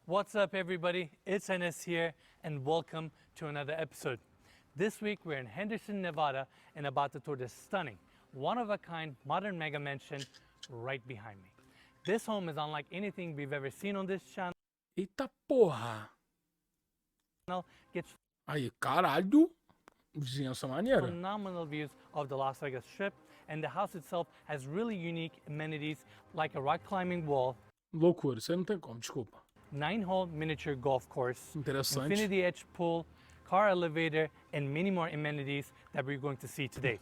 What's up, everybody? It's Enes here, and welcome to another episode. This week, we're in Henderson, Nevada, and about to tour this stunning, one-of-a-kind modern mega mansion right behind me. This home is unlike anything we've ever seen on this channel. Eita porra! Gets Aí, caralho! Vizinhança maneira. phenomenal views of the Las Vegas Strip, and the house itself has really unique amenities like a rock climbing wall, Loucura, isso aí não tem como, desculpa. 9-hole miniature golf course, Interessante. infinity edge pool, car elevator, and many more amenities that we're going to see today.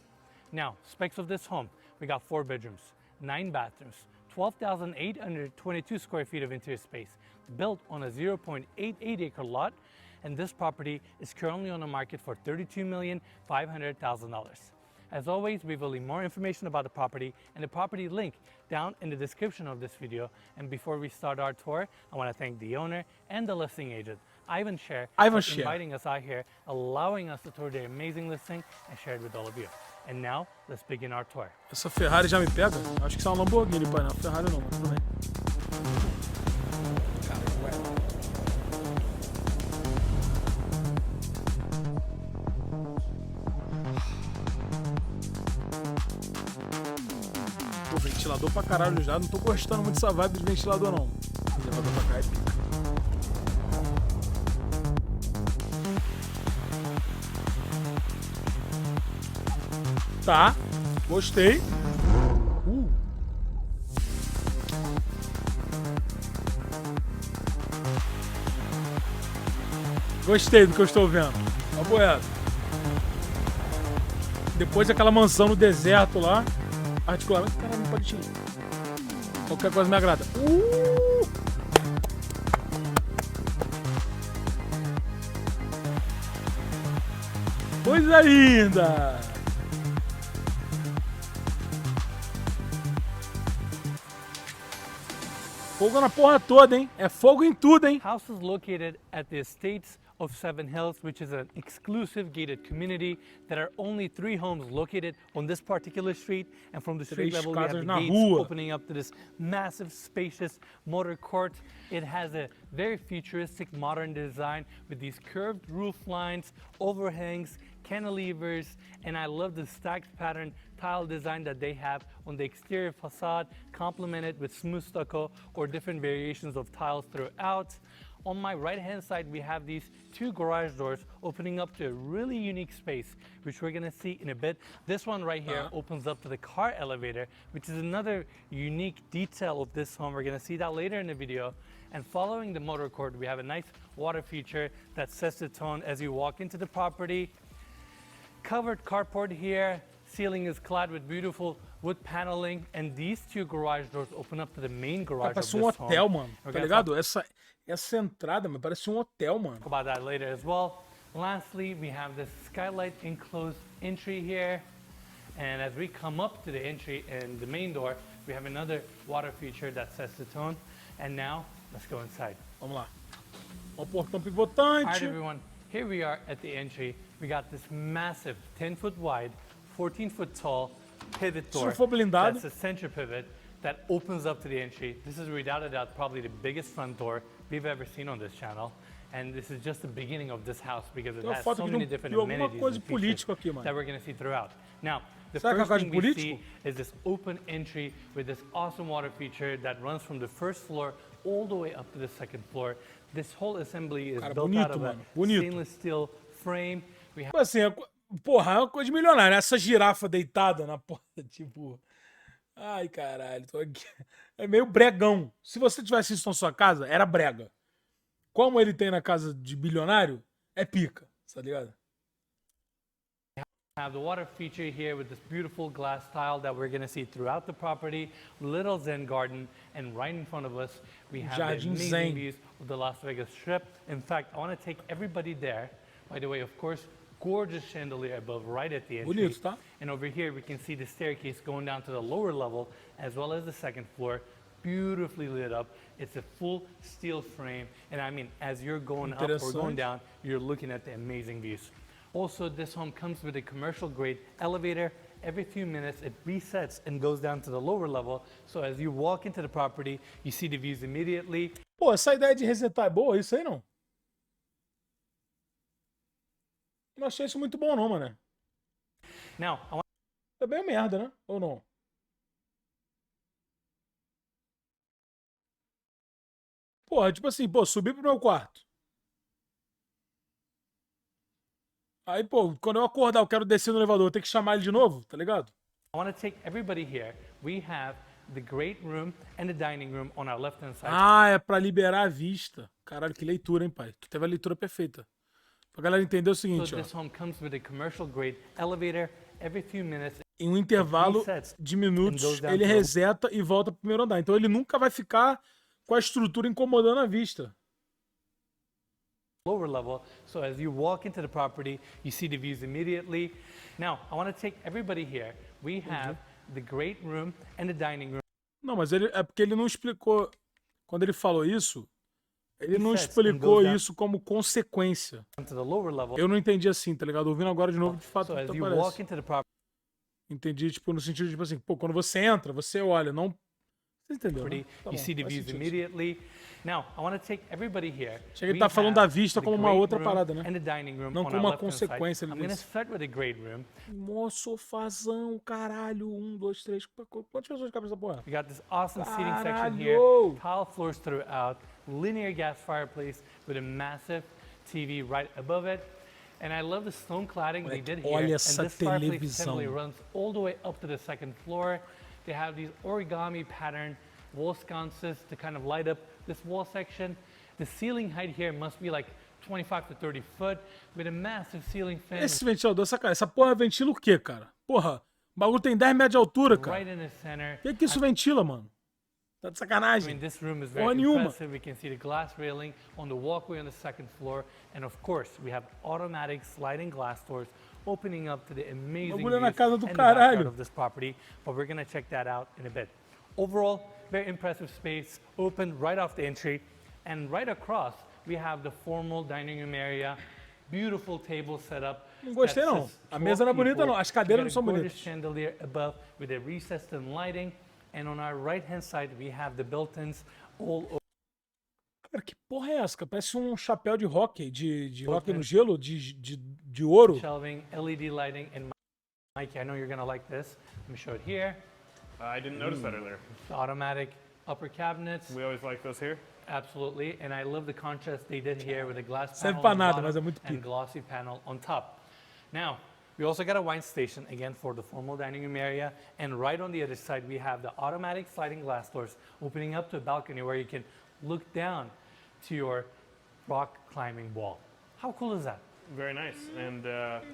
Now, specs of this home: we got 4 bedrooms, 9 bathrooms, 12,822 square feet of interior space, built on a 0.88 acre lot, and this property is currently on the market for $32,500,000. As always, we will leave more information about the property and the property link down in the description of this video. And before we start our tour, I want to thank the owner and the listing agent, Ivan Scher, for inviting us out here, allowing us to tour their amazing listing and share it with all of you. And now, let's begin our tour. Essa Ferrari já me pega? Acho que isso é uma Lamborghini, pai. Não, Ferrari não, mas tudo bem. Pô, ventilador pra caralho já. Não tô gostando muito dessa vibe de ventilador, não. Ventilador pra cá é pica. Tá, gostei. Gostei do que eu estou vendo. Uma boiada. Depois daquela mansão no deserto lá. Particularmente, caralho, não pode tirar. Qualquer coisa me agrada. Coisa linda! Fogo na porra toda, hein? É fogo em tudo, hein? House is located at the Estates of Seven Hills, which is an exclusive gated community. There are only 3 homes located on this particular street, and from the street level we have the gates opening up to this massive, spacious motor court. It has a very futuristic, modern design with these curved roof lines, overhangs, cantilevers, and I love the stacked pattern tile design that they have on the exterior facade, complemented with smooth stucco or different variations of tiles throughout. On my right hand side, we have these 2 garage doors opening up to a really unique space, which we're gonna see in a bit. This one right here opens up to the car elevator, which is another unique detail of this home. We're gonna see that later in the video. And following the motor court, we have a nice water feature that sets the tone as you walk into the property. Covered carport here, ceiling is clad with beautiful wood paneling, and these 2 garage doors open up to the main garage of this home. Parece hotel, mano. Tá ligado? Essa entrada, mano, parece hotel, mano. Talk about that later as well. Lastly, we have this skylight enclosed entry here, and as we come up to the entry and the main door, we have another water feature that sets the tone. And now, let's go inside. Vamos lá. Ó, o portão pivotante. All right, everyone. Here we are at the entry. We got this massive 10-foot wide, 14-foot tall pivot door. That's a center pivot that opens up to the entry. This is without a doubt probably the biggest front door we've ever seen on this channel. And this is just the beginning of this house because it has so many different amenities and features that we're going to see throughout. Now, the first thing we see is this open entry with this awesome water feature that runs from the first floor all the way up to the second floor. This whole assembly is built out of a stainless steel frame. We have assim, porra, é uma coisa de milionário. Essa girafa deitada na porta, tipo... Ai, caralho, tô aqui. É meio bregão. Se você tivesse isso na sua casa, era brega. Como ele tem na casa de bilionário, é pica, tá ligado? have the water feature here with this beautiful glass tile that we're going to see throughout the property, little Zen garden, and right in front of us, we have the amazing views of the Las Vegas Strip. In fact, I want to take everybody there. By the way, of course, gorgeous chandelier above right at the entry. And over here, we can see the staircase going down to the lower level, as well as the second floor, beautifully lit up. It's a full steel frame. And I mean, as you're going up or going down, you're looking at the amazing views. Also, this home comes with a commercial grade elevator every few minutes it resets and goes down to the lower level. So as you walk into the property, you see the views immediately. Pô, essa ideia de resetar é boa, isso aí não? Não achei isso muito bom não, mano. Now, I want É bem merda, né? Ou não? Porra, tipo assim, pô, subi pro meu quarto. Aí, pô, quando eu acordar, eu quero descer no elevador, eu tenho que chamar ele de novo, tá ligado? I want to take everybody here. We have the great room and the dining room on our left-hand side. Ah, é pra liberar a vista. Caralho, que leitura, hein, pai? Tu teve a leitura perfeita. Pra galera entender o So seguinte, ó. this home comes with a commercial grade elevator. Every few minutes, Em um intervalo de minutos, ele reseta e volta pro primeiro andar. Então ele nunca vai ficar com a estrutura incomodando a vista. lower level. So as you walk into the property, you see the views immediately. Now, I want to take everybody here. We have the great room and the dining room. Não, mas ele é porque ele não explicou. Quando ele falou isso, ele não explicou isso como consequência. Eu não entendi assim, tá ligado? Ouvindo agora de novo, de fato, so as you walk into the property, entendi, tipo, no sentido de, tipo assim, pô, quando você entra, você olha, não... Você entendeu, né? Tá you bom, see the faz views sentido. Immediately. Now, I want to take everybody here. Chega, ele tá falando da vista como uma outra parada, né? And the dining room Não on como our uma left-hand side. consequência. Ele I'm going to disse. start with the great room. Mó sofazão, caralho. 1, 2, 3. Quantas pessoas cabem essa porra? We got this awesome seating section Caralho! here. Tile floors throughout. Linear gas fireplace with a massive TV right above it. And I love the stone cladding they did here. Olha And essa this fireplace televisão. assembly runs all the way up to the second floor. They have these origami pattern wall sconces to kind of light up this wall section. The ceiling height here must be like 25 to 30 foot with a massive ceiling fan. Esse ventilador, essa porra ventila o quê, cara? Porra, o bagulho tem 10 metros de altura, cara. Right in the center. O que isso ventila, mano? Tá de I sacanagem. mean, this room is very Porra nenhuma. impressive. We can see the glass railing on the walkway on the second floor. And of course, we have automatic sliding glass doors opening up to the amazing Bagulho na views casa do and the backyard caralho. of this property. But we're going to check that out in a bit. Overall, very impressive space, open right off the entry. And right across, we have the formal dining room area. Beautiful table set up. Não gostei, that não. sits A mesa não é 12 bonita, people. não. As cadeiras We não são got a gorgeous bonitas. chandelier above with a recessed in lighting. And on our right-hand side, we have the built-ins all over. Cara, que porra é essa? Cara? Parece um chapéu de hóquei, de hóquei no gelo, de ouro. Shelving, LED lighting, and Mikey, I know you're gonna like this. Let me show it here. I didn't notice that earlier. The automatic upper cabinets, We always like those here. absolutely. And I love the contrast they did here with a glass Serve panel pra on the nada, bottom mas é muito and pica. glossy panel on top. Now, we also got a wine station, again, for the formal dining room area. And right on the other side, we have the automatic sliding glass doors opening up to a balcony where you can look down to your rock climbing wall. How cool is that? Very nice. And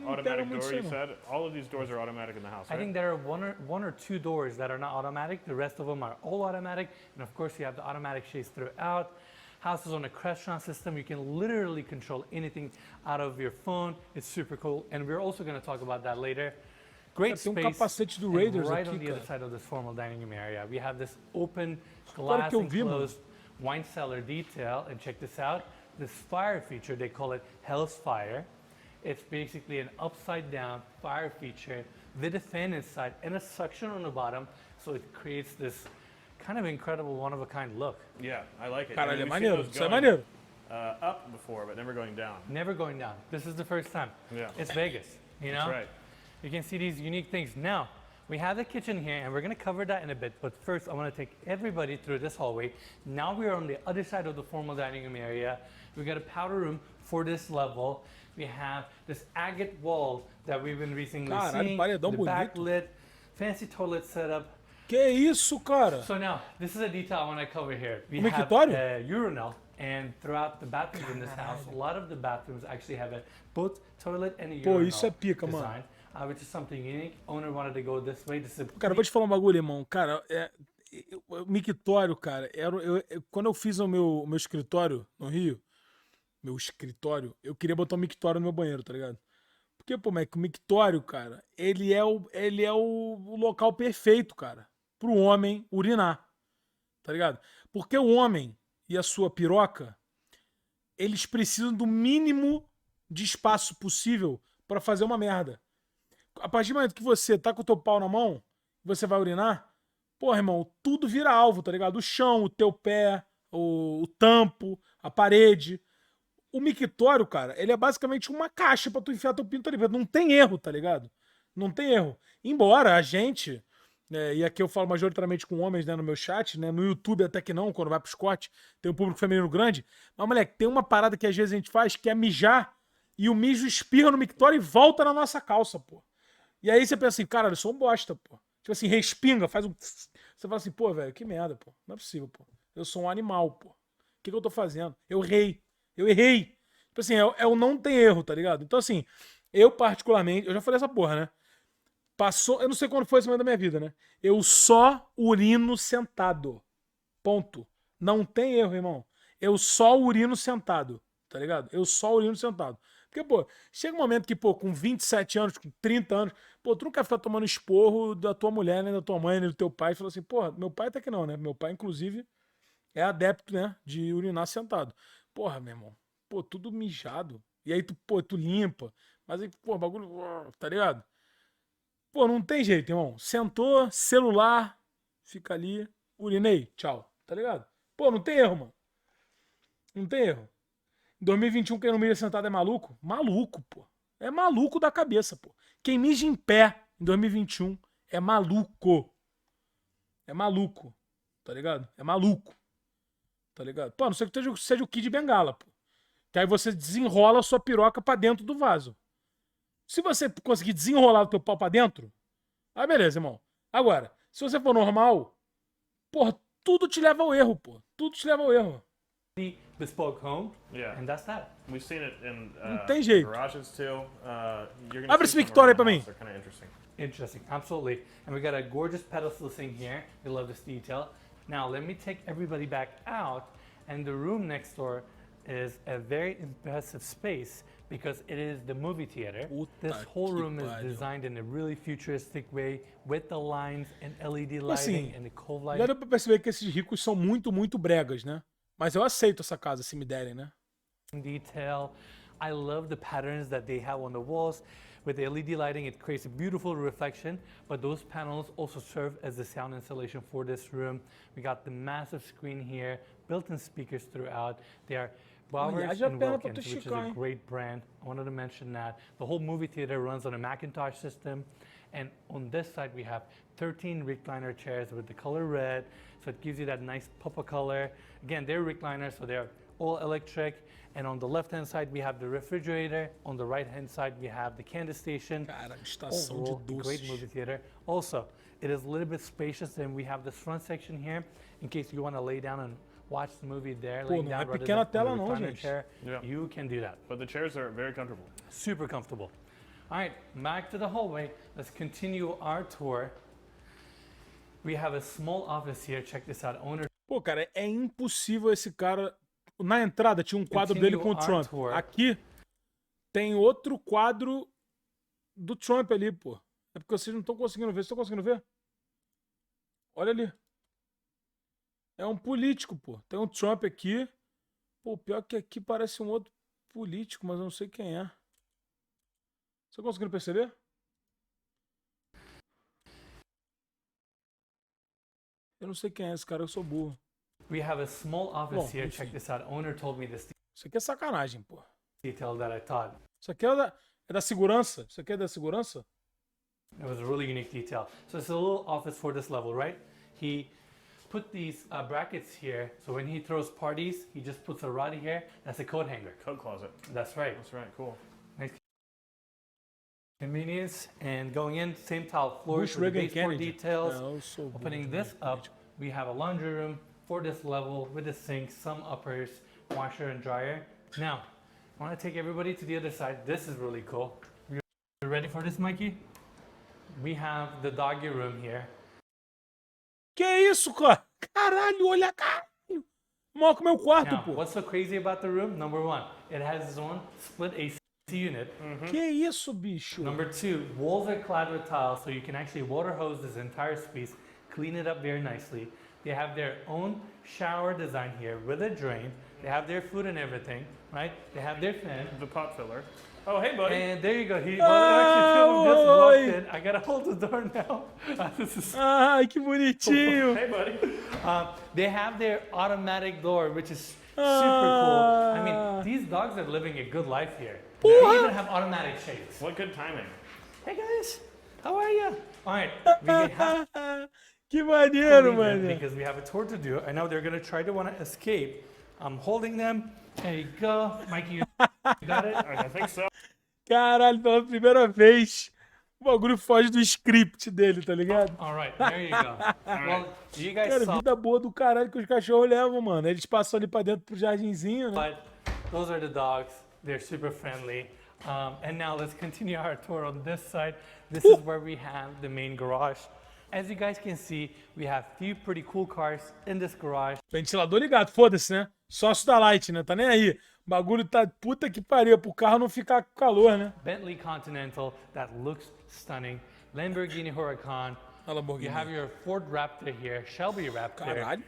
automatic muito door, sei you não. said? All of these doors are automatic in the house, I right? think there are one or two doors that are not automatic. The rest of them are all automatic. And of course, you have the automatic shades throughout. House is on a Crestron system. You can literally control anything out of your phone. It's super cool. And we're also going to talk about that later. Great Tem space. capacete do and Raiders right aqui, on the other cara. side of this formal dining room area, we have this open Agora glass que eu vi, mano. enclosed wine cellar detail. And check this out. This fire feature, they call it Hell's Fire. It's basically an upside down fire feature with a fan inside and a suction on the bottom. So it creates this kind of incredible one-of-a-kind look. Yeah, I like it. Caralho, é And we've seen maneiro. those Isso é going, maneiro. up before, but never going down. Never going down. This is the first time. Yeah. It's Vegas, you know? That's right. You can see these unique things. Now, we have the kitchen here, and we're going to cover that in a bit. But first, I want to take everybody through this hallway. Now we are on the other side of the formal dining room area. We got a powder room for this level. We have this agate wall that we've been recently Caralho, seeing. paredão The bonito. backlit, fancy toilet setup. Que isso, cara? So now, this is a detail I want to cover here. We Um have mictório? a urinal, and throughout the bathrooms in this house, a lot of the bathrooms actually have a both toilet and a Pô, urinal isso é pica, mano. design, which is something unique. Owner wanted to go this way. This is a Cara, eu vou te falar um bagulho, irmão. Cara, o mictório, cara, quando eu fiz o meu escritório no Rio, eu queria botar um mictório no meu banheiro, tá ligado? Porque, pô, Mac, o mictório, cara, ele é o local perfeito, cara, pro homem urinar, tá ligado? Porque o homem e a sua piroca, eles precisam do mínimo de espaço possível pra fazer uma merda. a partir do momento que você tá com o teu pau na mão, você vai urinar, porra, irmão, tudo vira alvo, tá ligado? O chão, o teu pé, o tampo, a parede. O mictório, cara, ele é basicamente uma caixa pra tu enfiar teu pinto ali. Não tem erro, tá ligado? Não tem erro. Embora a gente, e aqui eu falo majoritariamente com homens, né, no meu chat, né, no YouTube até que não, quando vai pros cortes, tem um público feminino grande. Mas, moleque, tem uma parada que às vezes a gente faz que é mijar e o mijo espirra no mictório e volta na nossa calça, pô. E aí você pensa assim, cara, eu sou um bosta, pô. Tipo assim, respinga, faz um... Você fala assim, pô, velho, que merda, pô. Não é possível, pô. Eu sou um animal, pô. O que eu tô fazendo? Eu errei. Tipo assim, eu não tem erro, tá ligado? Então assim, eu particularmente, eu já falei essa porra, né? Passou, eu não sei quando foi esse momento da minha vida, né? Eu só urino sentado. Ponto. Não tem erro, irmão. Eu só urino sentado, tá ligado? Eu só urino sentado. Porque, pô, chega um momento que, pô, com 27 anos, com 30 anos, pô, tu não quer ficar tomando esporro da tua mulher, nem da tua mãe, nem do teu pai. Fala assim, pô, meu pai até que não, né? Meu pai, inclusive, é adepto, né, de urinar sentado. Porra, meu irmão. Pô, tudo mijado. E aí tu, pô, tu limpa. Mas aí, pô, bagulho, tá ligado? Pô, não tem jeito, irmão. Sentou, celular, fica ali, urinei, tchau. Tá ligado? Pô, não tem erro, mano. Não tem erro. Em 2021, quem não mija sentado é maluco? Maluco, pô. É maluco da cabeça, pô. Quem mija em pé em 2021 é maluco. É maluco. Tá ligado? É maluco. Tá ligado? Pô, não sei que seja o Kid Bengala, pô. Que aí você desenrola a sua piroca pra dentro do vaso. Se você conseguir desenrolar o teu pau pra dentro, aí beleza, irmão. Agora, se você for normal, porra, tudo te leva ao erro, pô. Tudo te leva ao erro. Bespoke home, Yeah. and that's that. We've seen it in Não tem jeito. garages too. You're gonna Abre see esse some mictório aí around pra the mim. house. They're kind of interesting. Interesting, absolutely. And we got a gorgeous pedestal sink here. We love this detail. Now let me take everybody back out, and the room next door is a very impressive space because it is the movie theater. This whole room is designed in a really futuristic way with the lines and LED lighting and the cove Já lighting. deu pra perceber que esses ricos são muito, muito bregas, né? Mas eu aceito essa casa se me derem, né? Detail. I love the patterns that they have on the walls. With the LED lighting, it creates a beautiful reflection, but those panels also serve as the sound insulation for this room. We got the massive screen here, built-in speakers throughout. They are Bowers and Wilkins, which is a great brand. I wanted to mention that. The whole movie theater runs on a Macintosh system. And on this side, we have 13 recliner chairs with the color red. So it gives you that nice purple color. Again, they're recliners, so they're all electric. And on the left-hand side, we have the refrigerator. On the right-hand side, we have the candy station. Cara, estação de Overall, a great doces. movie theater. Also, it is a little bit spacious, and we have this front section here in case you want to lay down and watch the movie there. Pô, não é pequena tela não, gente. Chair. Yeah. You can do that. But the chairs are very comfortable. Super comfortable. All right, back to the hallway. Let's continue our tour. We have a small office here. Check this out. Owner. Pô, cara, é impossível esse cara... Na entrada tinha um quadro dele com o Trump. Aqui tem outro quadro do Trump ali, pô. É porque vocês não estão conseguindo ver. Vocês estão conseguindo ver? Olha ali. É um político, pô. Tem um Trump aqui. Pô, pior que aqui parece um outro político, mas eu não sei quem é. Você conseguindo perceber? Eu não sei quem é esse cara, eu sou burro. We have a small office here. Check this out. Owner told me this Isso aqui é sacanagem, pô. detail that I thought Isso aqui é da segurança? Isso aqui é da segurança? it was a really unique detail. So it's a little office for this level, right? He put these brackets here, so when he throws parties, he just puts a rod here. That's a coat hanger. Coat closet. That's right. That's right. Cool. Nice convenience. And going in, same tile floors Bush, with the Reagan, baseboard Kennedy. details. É, eu sou burro Opening também, this up, we have a laundry room for this level with a sink, some uppers, washer and dryer. Now, I want to take everybody to the other side. This is really cool. You ready for this, Mikey? We have the doggy room here. Que isso, cara? Caralho, olha, caralho. Maior que o meu quarto, Now, pô. what's so crazy about the room? Number one, it has its own split AC unit. Que isso, bicho? Number two, walls are clad with tiles, so you can actually water hose this entire space, clean it up very nicely. They have their own shower design here with a drain. They have their food and everything, right? They have their fan. The pot filler. Oh, hey, buddy. And there you go. Actually, two of them just walked in. I gotta hold the door now. This is Ai, que bonitinho. Hey, buddy. They have their automatic door, which is super cool. I mean, these dogs are living a good life here. They even have automatic shades. What good timing. Hey guys, how are you? All right, we have Que to maneiro, leave them mano. because we have a tour to do. I know they're gonna try to want to escape. I'm holding them. There you go, Mikey. You got it. I think so. Caralho, pela primeira vez, o bagulho foge do script dele, tá ligado? All right, there you go. Well, you guys Cara, saw, vida boa do caralho que os cachorros levam, mano. Eles passam ali pra dentro pro jardinzinho, né? but those are the dogs. They're super friendly. And now let's continue our tour on this side. This is where we have the main garage. As you guys can see, we have few pretty cool cars in this garage. Ventilador ligado, foda-se, né? Sócio da Light, né? Tá nem aí. O bagulho tá puta que pariu pro carro não ficar com calor, né? Bentley Continental that looks stunning. Lamborghini Huracan. A Lamborghini. You have your Ford Raptor here, Shelby Raptor. Caralho.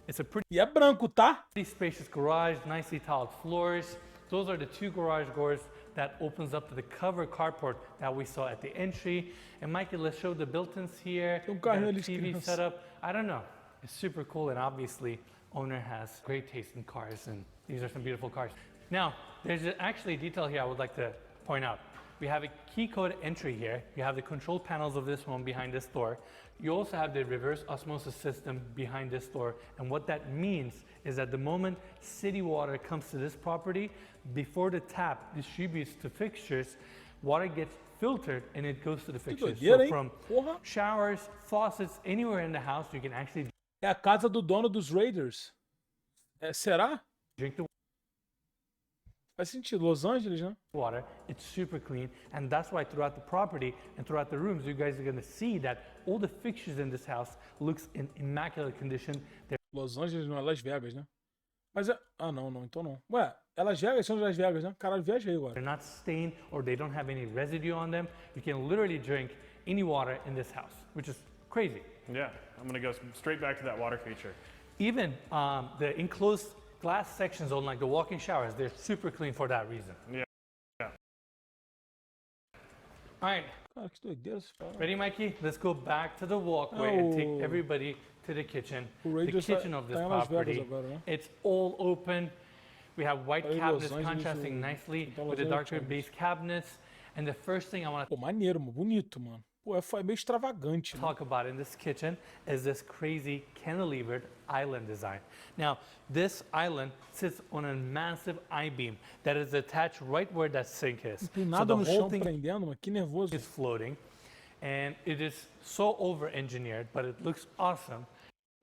It's a pretty E é branco, tá? spacious garage, nicely tiled floors. Those are the two garage doors that opens up to the covered carport that we saw at the entry. And Mikey, let's show the built-ins here. Tem Got carrinho a ali de TV criança. setup. I don't know. It's super cool, and obviously, owner has great taste in cars, and these are some beautiful cars. Now, there's actually a detail here I would like to point out. We have a key code entry here. You have the control panels of this home behind this door. You also have the reverse osmosis system behind this door. And what that means is that the moment city water comes to this property, before the tap distributes to fixtures, water gets filtered and it goes to the fixtures. doideira, So hein? from Porra. showers, faucets, anywhere in the house, you can actually É a casa do dono dos Raiders. É, será? drink the Faz sentido. Los Angeles, né? water. It's super clean, and that's why throughout the property and throughout the rooms, you guys are gonna see that all the fixtures in this house looks in immaculate condition. They're Los Angeles não é Las Vegas, né? Mas é... Ah, não, então não. Ué, é Las Vegas, são Las Vegas, né? Caralho, viajei agora. not stained or they don't have any residue on them. You can literally drink any water in this house, which is crazy. Yeah, I'm going to go straight back to that water feature. Even the enclosed glass sections on like the walk-in showers, they're super clean for that reason. Yeah. All right, Cara, que doideira esse cara. ready, Mikey? Let's go back to the walkway and take everybody to the kitchen. O The Reage kitchen of this tá em Las Vegas property. agora, né? It's all open. We have white Aí, Los cabinets Angeles, contrasting o- nicely então, with Los the darker Angeles. base cabinets. And the first thing I want to Pô, maneiro, mano. Bonito, mano. Pô, é meio extravagante, né? talk about in this kitchen is this crazy cantilevered island design. Now, this island sits on a massive I-beam that is attached right where that sink is. Não tem So nada the no whole chão thing prendendo, mano. Que nervoso. is floating, and it is so over-engineered, but it looks awesome.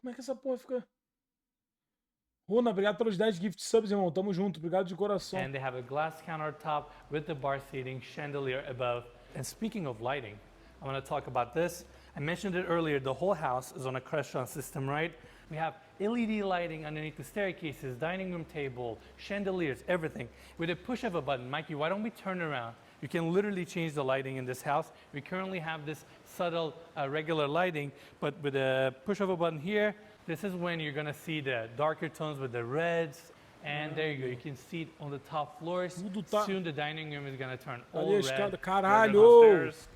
Como é que essa porra fica... Runa, obrigado pelos 10 gift subs, irmão. Tamo junto. Obrigado de coração. And they have a glass countertop with the bar seating, chandelier above. And speaking of lighting, I want to talk about this. I mentioned it earlier, the whole house is on a Crestron system, right? We have LED lighting underneath the staircases, dining room table, chandeliers, everything. With a push of a button, Mikey, why don't we turn around? You can literally change the lighting in this house. We currently have this subtle regular lighting, but with a push of a button here, this is when you're gonna see the darker tones with the reds. And there you go, you can see it on the top floors. Tudo tá- Soon the dining room is gonna turn all Ali a escada. red. We're Caralho! downstairs.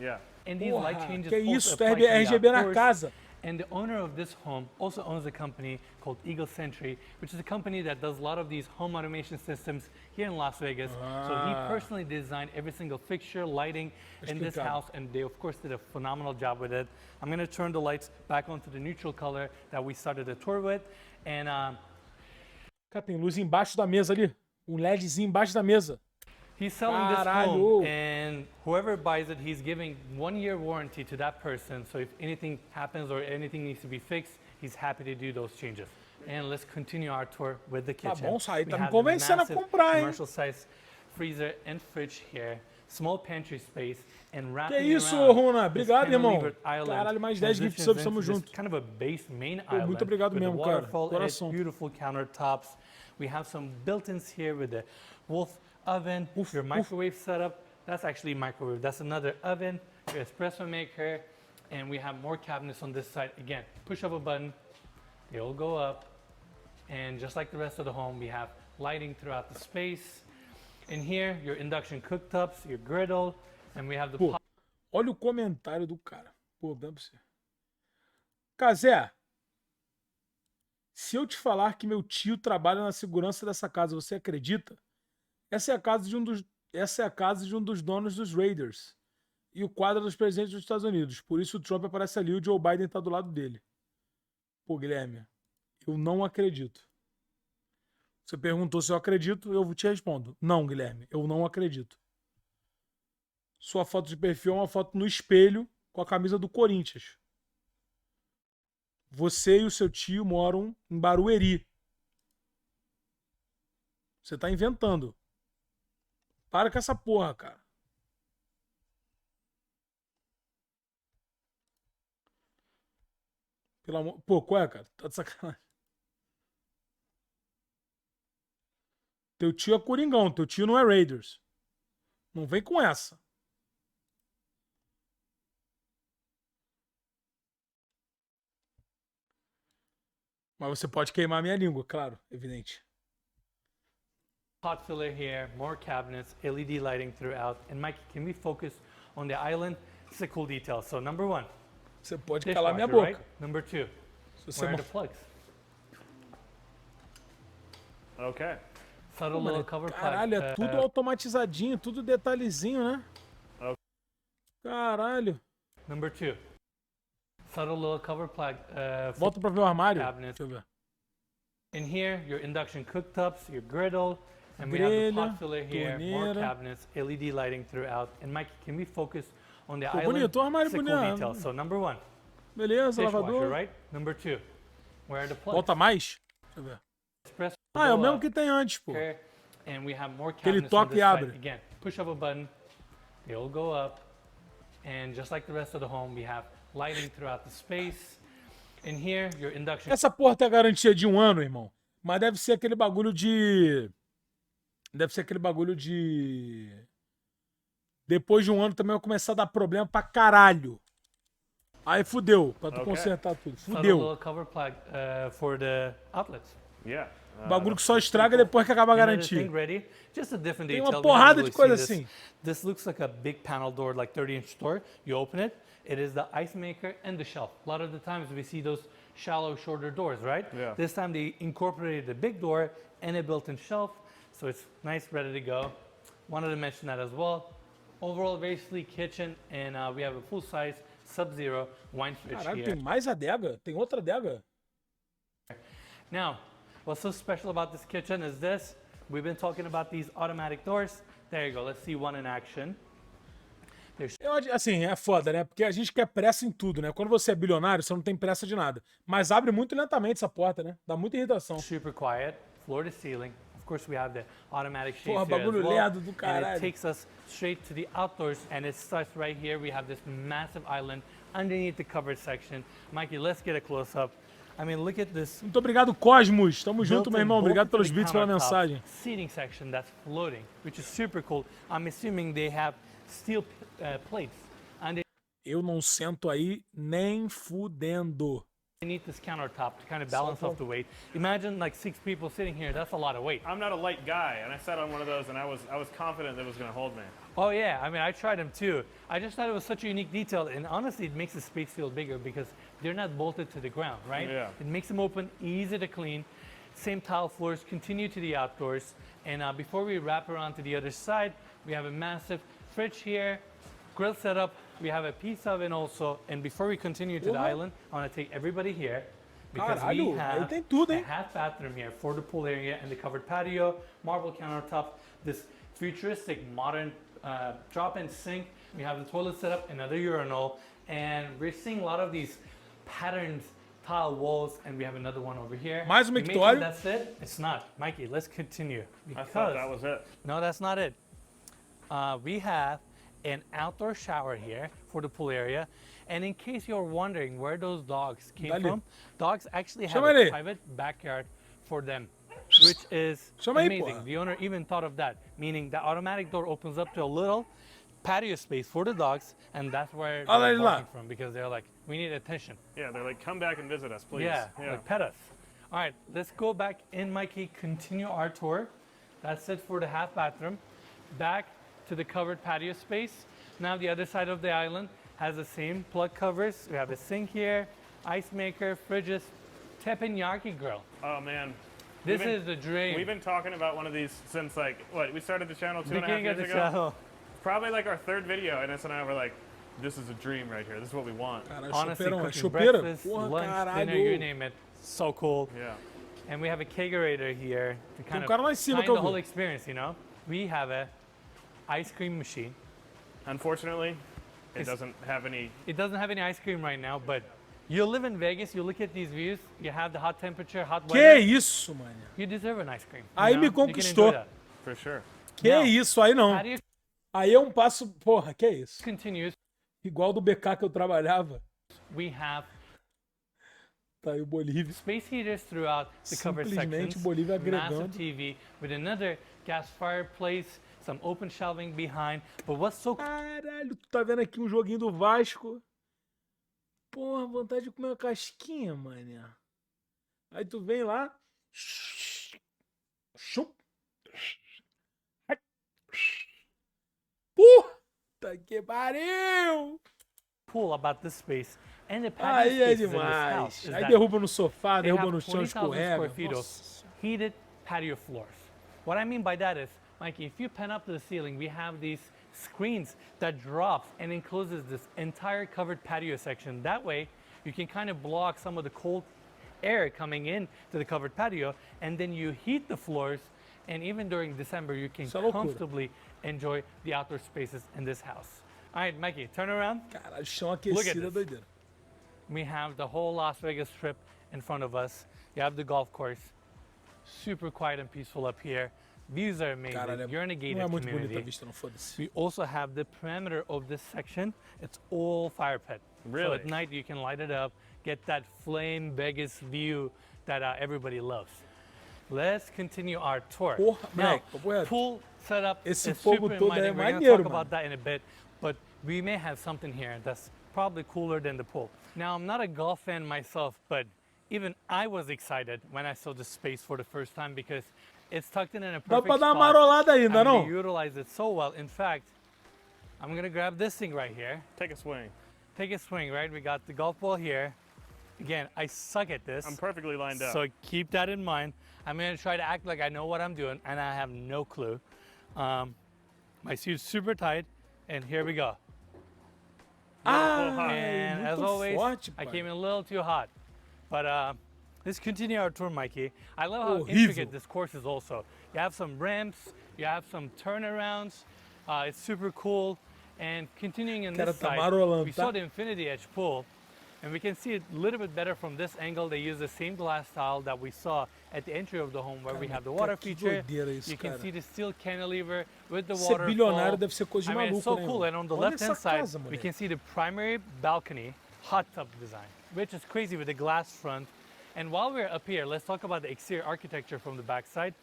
Yeah. And these light Porra, changes que also isso? apply Tem to the RGB na outdoors. casa. And the owner of this home also owns a company called Eagle Sentry, which is a company that does a lot of these home automation systems here in Las Vegas. So he personally designed every single fixture, lighting in this Explicado. house, and they of course did a phenomenal job with it. I'm gonna turn the lights back onto the neutral color that we started the tour with. And Cara, tem luz embaixo da mesa ali. Um LEDzinho embaixo da mesa. he's selling this Caralho. home, and whoever buys it, he's giving 1-year warranty to that person. So if anything happens or anything needs to be fixed, he's happy to do those changes. And let's continue our tour with the kitchen. bom, Sai, We tá me have the convencendo a massive comprar, hein? commercial size freezer and fridge here, small pantry space, and Que wrapping isso, around Runa? this Obrigado, irmão. cantilevered island Caralho, mais 10 gift transitions subs, into tamo this junto. kind of a base main Pô, island muito obrigado with a mesmo, cara. waterfall and its Coração. beautiful countertops. We have some built-ins here with the Wolf oven, your microwave setup. That's actually a microwave. That's another oven, your espresso maker, and we have more cabinets on this side. Again, push of a button, They all go up. And just like the rest of the home, we have lighting throughout the space. In here, your induction cooktops, your griddle, and we have the... Pô, olha o comentário do cara. Pô, dá pra você. Casé, se eu te falar que meu tio trabalha na segurança dessa casa, você acredita? Essa é a casa de um dos donos dos Raiders. E o quadro dos presidentes dos Estados Unidos. Por isso o Trump aparece ali e o Joe Biden tá do lado dele. Pô, Guilherme, eu não acredito. Você perguntou se eu acredito, eu te respondo. Não, Guilherme, eu não acredito. Sua foto de perfil é uma foto no espelho com a camisa do Corinthians. Você e o seu tio moram em Barueri. Você tá inventando. Para com essa porra, cara. Pelo amor... Pô, qual é, cara? Tá de sacanagem. Teu tio é Coringão, teu tio não é Raiders. Não vem com essa. Mas você pode queimar minha língua, claro, evidente. Hot filler here, more cabinets, LED lighting throughout. And Mike, can we focus on the island? It's a cool detail. So number one, você pode calar minha dishwasher, boca. right? Number two, where are the plugs? Okay. Subtle little cover plug. Caralho, é tudo automatizadinho, tudo detalhezinho, né? Caralho. Number two, subtle little cover plug. Volta pra ver o armário. Cabinets. Deixa eu ver. In here, your induction cooktops, your griddle, and we have the pot filler here, more cabinets, LED lighting throughout. And Mike, can we focus on the island? Bonito, o armário It's a cool bonito. detail. So number one, Beleza, dishwasher, lavador. right? Number two, where are the plugs? Volta mais? Deixa eu ver. Espresso Ah, é o go mesmo up que tem antes, pô. here, and we have more Que ele cabinets on toca this e side. abre. Again, push of a button, they all go up, and just like the rest of the home, we have lighting throughout the space. In here, your induction. Essa porra tem a garantia de 1 ano, irmão. Mas deve ser aquele bagulho de... Depois de 1 ano também vai começar a dar problema pra caralho. Aí fudeu, pra tu consertar tudo. Fudeu. Little cover plug for the outlets. Yeah. Bagulho que só estraga depois que acaba a garantia. Just a different Tem detail. uma We porrada haven't de coisa really seen assim. This looks like a big panel door, like 30-inch door. You open it, it is the ice maker and the shelf. A lot of the times we see those shallow, shorter doors, right? Yeah. This time they incorporated a big door and a built-in shelf, so it's nice, ready to go. Wanted to mention that as well. Overall, very sleek kitchen, and we have a full-size Sub-Zero wine fridge Caralho, here. tem mais adega? Tem outra adega? Now, what's so special about this kitchen is this. We've been talking about these automatic doors. There you go. Let's see one in action. Assim, é foda, né? Porque a gente quer pressa em tudo, né? Quando você é bilionário, você não tem pressa de nada. Mas abre muito lentamente essa porta, né? Dá muita irritação. Super quiet, floor to ceiling. Of course, we have the automatic shades Porra, here as bagulho well. lerdo do And caralho. it takes us straight to the outdoors, and it starts right here. We have this massive island underneath the covered section. Mikey, let's get a close-up. I mean, look at this. Muito obrigado, Cosmos. Tamo junto, meu built-in irmão. Obrigado bulk to pelos the vídeos, pela countertop mensagem. Seating section that's floating, which is super cool. I'm assuming they have steel plates Eu não sento aí nem fudendo. underneath this countertop to kind of balance off the weight. Imagine like 6 people sitting here. That's a lot of weight. I'm not a light guy, and I sat on one of those, and I was confident that it was going to hold me. Oh yeah, I mean, I tried them too. I just thought it was such a unique detail, and honestly, it makes the space feel bigger because they're not bolted to the ground, right? Yeah. It makes them open, easy to clean. Same tile floors, continue to the outdoors. And before we wrap around to the other side, we have a massive fridge here, grill setup. We have a pizza oven also. And before we continue to the island, I want to take everybody here because Caralho, we aí have tem tudo, a hein? half bathroom here for the pool area and the covered patio, marble countertop, this futuristic modern drop-in sink. We have the toilet set up, another urinal, and we're seeing a lot of these patterned tile walls, and we have another one over here. Mais You may think mictório. that's it. It's not. Mikey, let's continue. I thought that was it. No, that's not it. We have an outdoor shower here for the pool area. And in case you're wondering where those dogs came Dale. from, dogs actually have Chama a ele. private backyard for them, which is Chama aí, amazing. porra. The owner even thought of that, meaning the automatic door opens up to a little patio space for the dogs, and that's where Olha they're ele lá. barking from, because they're like, we need attention. Yeah, they're like, come back and visit us, please. Yeah, like pet us. All right, let's go back in, Mikey, continue our tour. That's it for the half bathroom. Back to the covered patio space. Now the other side of the island has the same plug covers. We have a sink here, ice maker, fridges, teppanyaki grill. Oh man. This is the dream. We've been talking about one of these since like, what, we started the channel 2.5 Beginning years of the ago? channel. Probably like our third video, and and I were like, this is a dream right here. This is what we want. Caralho, Honestly, chopeirão, é cooking chopeira? breakfast, Porra, lunch, dinner, you caralho. name it. So cool. Yeah. And we have a kegerator here to kind of cara lá em cima find que eu the whole vi. experience, you know? We have a ice cream machine. Unfortunately, it It's- doesn't have any. It doesn't have any ice cream right now, but you live in Vegas, you look at these views, you have the hot temperature, hot Que weather. isso, mano. You deserve an ice cream. you Aí know? me You can conquistou. enjoy that. For sure. Que Não. isso, aí não. Patio Aí é um passo, porra, que isso. continues. Igual do BK que eu trabalhava. We have Tá aí o Bolívia. space heaters throughout the covered Simplesmente sections. Bolívia Massive agregando. TV with another gas fireplace, some open shelving behind. But what's so Caralho, tu tá vendo aqui um joguinho do Vasco. Porra, vontade de comer uma casquinha, mané. Aí tu vem lá. Chup. Puta que pariu! cool about this space and the patio Aí é spaces in this house demais. is Aí that derruba no sofá, they derruba have no chão, 20,000 square escorrega. feet of Nossa. heated patio floors. What I mean by that is, Mikey, if you pen up to the ceiling, we have these screens that drops and encloses this entire covered patio section. That way, you can kind of block some of the cold air coming in to the covered patio, and then you heat the floors, and even during December, you can Isso é loucura. comfortably enjoy the outdoor spaces in this house. All right, Mikey, turn around. Caralho, chão Look at aquecido é this. doideira. We have the whole Las Vegas Strip in front of us. You have the golf course. Super quiet and peaceful up here. Views are amazing. Caralho, You're in a não gated é muito bonita a community. vista, não foda-se. We also have the perimeter of this section. It's all fire pit. So Really? at night you can light it up, get that flame Vegas view that everybody loves. Let's continue our tour. Porra, Now, moleque, papo reto. pool setup Esse is fogo super todo é inviting. We're going to maneiro, talk about mano. that in a bit, but we may have something here that's probably cooler than the pool. Now, I'm not a golf fan myself, but even I was excited when I saw this space for the first time because it's tucked in a Dá perfect pra dar uma spot. marolada ainda, and não? we utilize it so well. In fact, I'm going to grab this thing right here. Take a swing. Take a swing, right? We got the golf ball here. Again, I suck at this. I'm perfectly lined up. So keep that in mind. I'm gonna try to act like I know what I'm doing, and I have no clue. My suit's super tight, and here we go. Ah, And é as muito always, forte, I pai. came in a little too hot. But let's continue our tour, Mikey. I love how Horrível. intricate this course is also. You have some ramps, you have some turnarounds. It's super cool. And continuing in Cara, this tá side, marolando, we tá? saw the infinity edge pool. And we can see it a little bit better from this angle. They use the same glass tile that we saw at the entry of the home where we Cara, have the water que feature. doideira isso, You can cara. see the steel cantilever with the Ser waterfall. bilionário deve ser coisa de I mean, it's maluco, so né, cool. irmão? And on the Olha left-hand essa side, casa, we moleque. can see the primary balcony hot tub design, which is crazy with the glass front. And while we're up here, let's talk about the exterior architecture from the backside.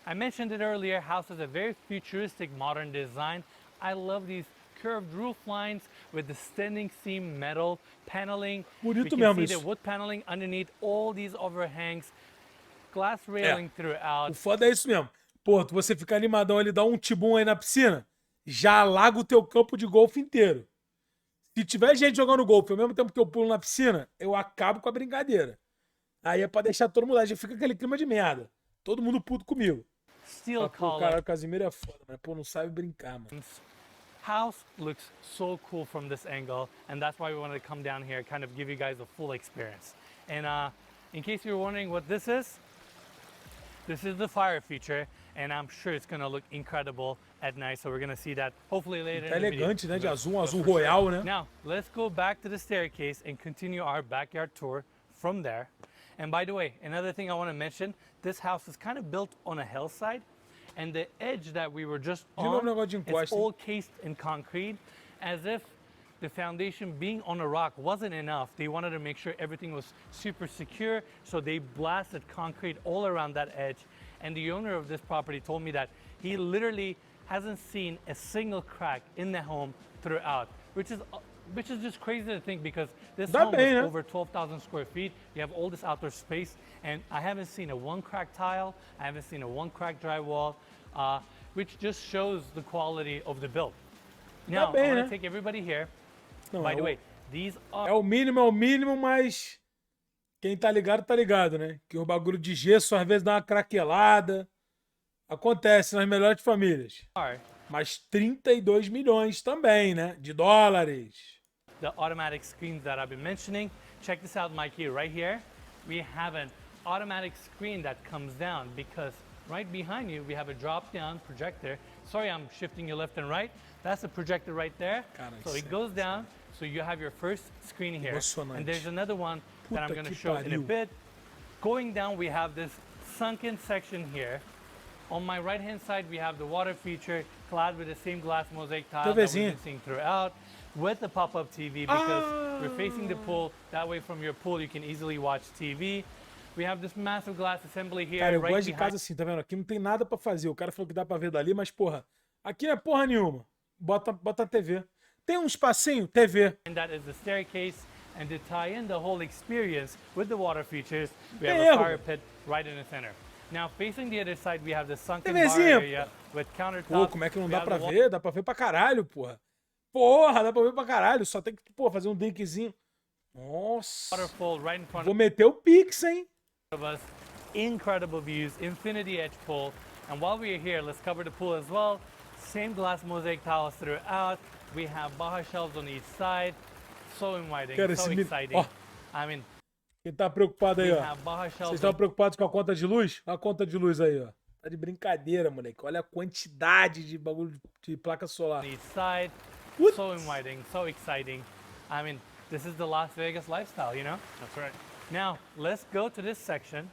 I mentioned it earlier, house has a very futuristic modern design. I love these curved roof lines with the standing seam metal paneling. Bonito we can mesmo see isso. the wood paneling underneath all these overhangs, glass railing throughout. O foda é isso mesmo. Pô, você ficar animadão ali, dá um tibum aí na piscina, já alaga o teu campo de golfe inteiro. Se tiver gente jogando golfe ao mesmo tempo que eu pulo na piscina, eu acabo com a brincadeira. Aí é pra deixar todo mundo lá, já fica aquele clima de merda. Todo mundo puto comigo. Steel Pô, collar. cara, o Casimiro é foda, mas pô, não sabe brincar, mano. House looks so cool from this angle, and that's why we wanted to come down here, kind of give you guys a full experience. And in case you're wondering what this is the fire feature, and I'm sure it's gonna look incredible at night. So we're gonna see that hopefully later Tá in the video. elegante, né? De azul, um azul royal, né? Now, let's go back to the staircase and continue our backyard tour from there. And by the way, another thing I want to mention, this house is kind of built on a hillside, and the edge that we were just novo on negócio de is encosta, hein? all cased in concrete, as if the foundation being on a rock wasn't enough. They wanted to make sure everything was super secure, so they blasted concrete all around that edge. And the owner of this property told me that he literally hasn't seen a single crack in the home throughout, which is just crazy to think because this home is over 12,000 square feet. You have all this outdoor space, and I haven't seen a one cracked tile. I haven't seen a one cracked drywall, which just shows the quality of the build. Now, I want to take everybody here. By the way, these are... É o mínimo, mas quem tá ligado, né? Que o bagulho de gesso às vezes dá uma craquelada. Acontece nas melhores famílias. Mas 32 milhões também, né? De dólares. The automatic screens that I've been mentioning. Check this out, Mikey, right here. We have an automatic screen that comes down because right behind you, we have a drop-down projector. Sorry, I'm shifting you left and right. That's the projector right there. So it goes down, so you have your first screen here. And there's another one that I'm going to show in a bit. Going down, we have this sunken section here. On my right-hand side, we have the water feature clad with the same glass mosaic tile that we've been seeing throughout, with the pop-up TV because we're facing the pool. That way, from your pool, you can easily watch TV. We have this massive glass assembly here. Cara, eu gosto de casa assim, tá vendo? Aqui não tem nada pra fazer. O cara falou que dá pra ver dali, mas porra, aqui não é porra nenhuma. Bota a TV. Tem um espacinho? TV. And that is the staircase. And to tie in the whole experience with the water features, we have a fire pit right in the center. Now, facing the other side, we have the sunken bar area with countertops. Pô, como é que não dá pra ver? Dá pra ver pra caralho, porra. Porra, dá pra ver pra caralho. Só tem que, pô, fazer um drinkzinho. Nossa. Waterfall right in front Vou meter o Pix, hein? of us. Incredible views, infinity edge pool. And while we are here, let's cover the pool as well. Same glass mosaic tiles throughout. We have Baja shelves on each side. So inviting, so exciting. I mean, quem tá preocupado aí, ó? Vocês estão preocupados com a conta de luz? Olha a conta de luz aí, ó. Tá de brincadeira, moleque. Olha a quantidade de bagulho de placa solar. Each side, so inviting, so exciting. I mean, this is the Las Vegas lifestyle, you know? That's right. Now, let's go to this section.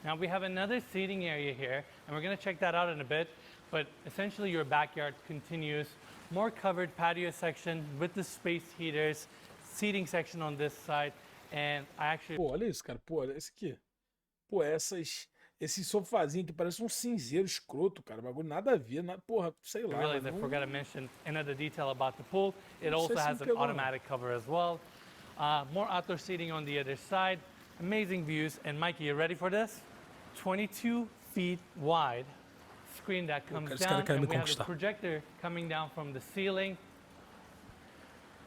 Now, we have another seating area here, and we're going to check that out in a bit. But essentially, your backyard continues. More covered patio section with the space heaters. Seating section on this side. And I actually... Pô, olha isso, cara. Pô, olha esse aqui. Pô, esse sofazinho aqui parece um cinzeiro escroto, cara. Bagulho nada a ver. Porra, sei lá. I realized I forgot to mention another detail about the pool. It also has an automatic cover as well. More outdoor seating on the other side. Amazing views. And Mikey, you ready for this? 22 feet wide screen that comes down. And we have a projector coming down from the ceiling.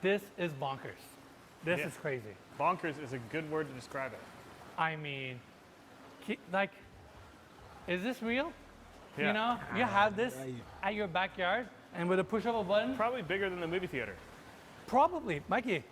This is bonkers. This is crazy. Bonkers is a good word to describe it. I mean, like, is this real? Yeah. You know, you have this at your backyard and with a push of a button? Probably bigger than the movie theater. Probably. Mikey,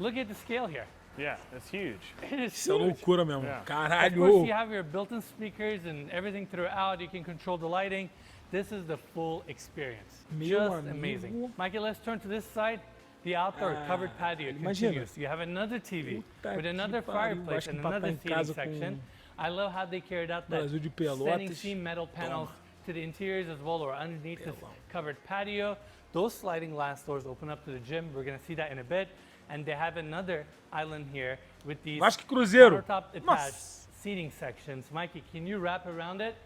look at the scale here. Yeah, it's huge. It is Isso é loucura mesmo. Yeah. Caralho. Of course, you have your built-in speakers and everything throughout. You can control the lighting. This is the full experience. Just amazing. Mikey, let's turn to this side. The outdoor covered patio continues. You have another TV with another fireplace and another seating section. I love how they carried out that standing seam metal panels to the interiors as well, or underneath this covered patio. Those sliding glass doors open up to the gym. We're going to see that in a bit. And they have another island here with these countertop attached seating sections. Mikey, can you wrap around it?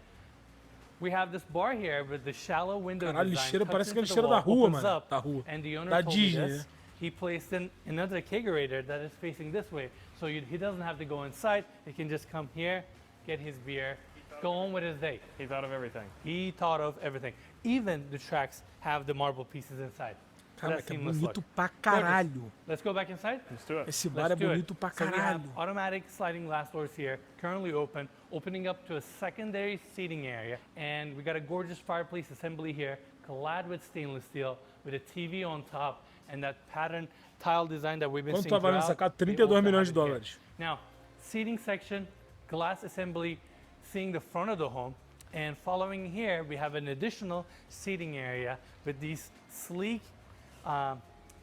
We have this bar here with the shallow window design. Parece aquele cheiro da rua, mano. Da rua. And the owner told me this. He placed in another kegerator that is facing this way. So he doesn't have to go inside. He can just come here, get his beer, go on with his day. He thought of everything. He thought of everything. Even the tracks have the marble pieces inside. Cara, que é bonito pra caralho. Let's go back inside. Let's do it. Esse bar é bonito pra So we have caralho. automatic sliding glass doors here, currently open, opening up to a secondary seating area. And we got a gorgeous fireplace assembly here, clad with stainless steel, with a TV on top, and that pattern tile design that we've been seeing throughout. Quanto tá valendo essa casa? 32 milhões de dólares. Now, seating section, glass assembly, seeing the front of the home. And following here, we have an additional seating area with these sleek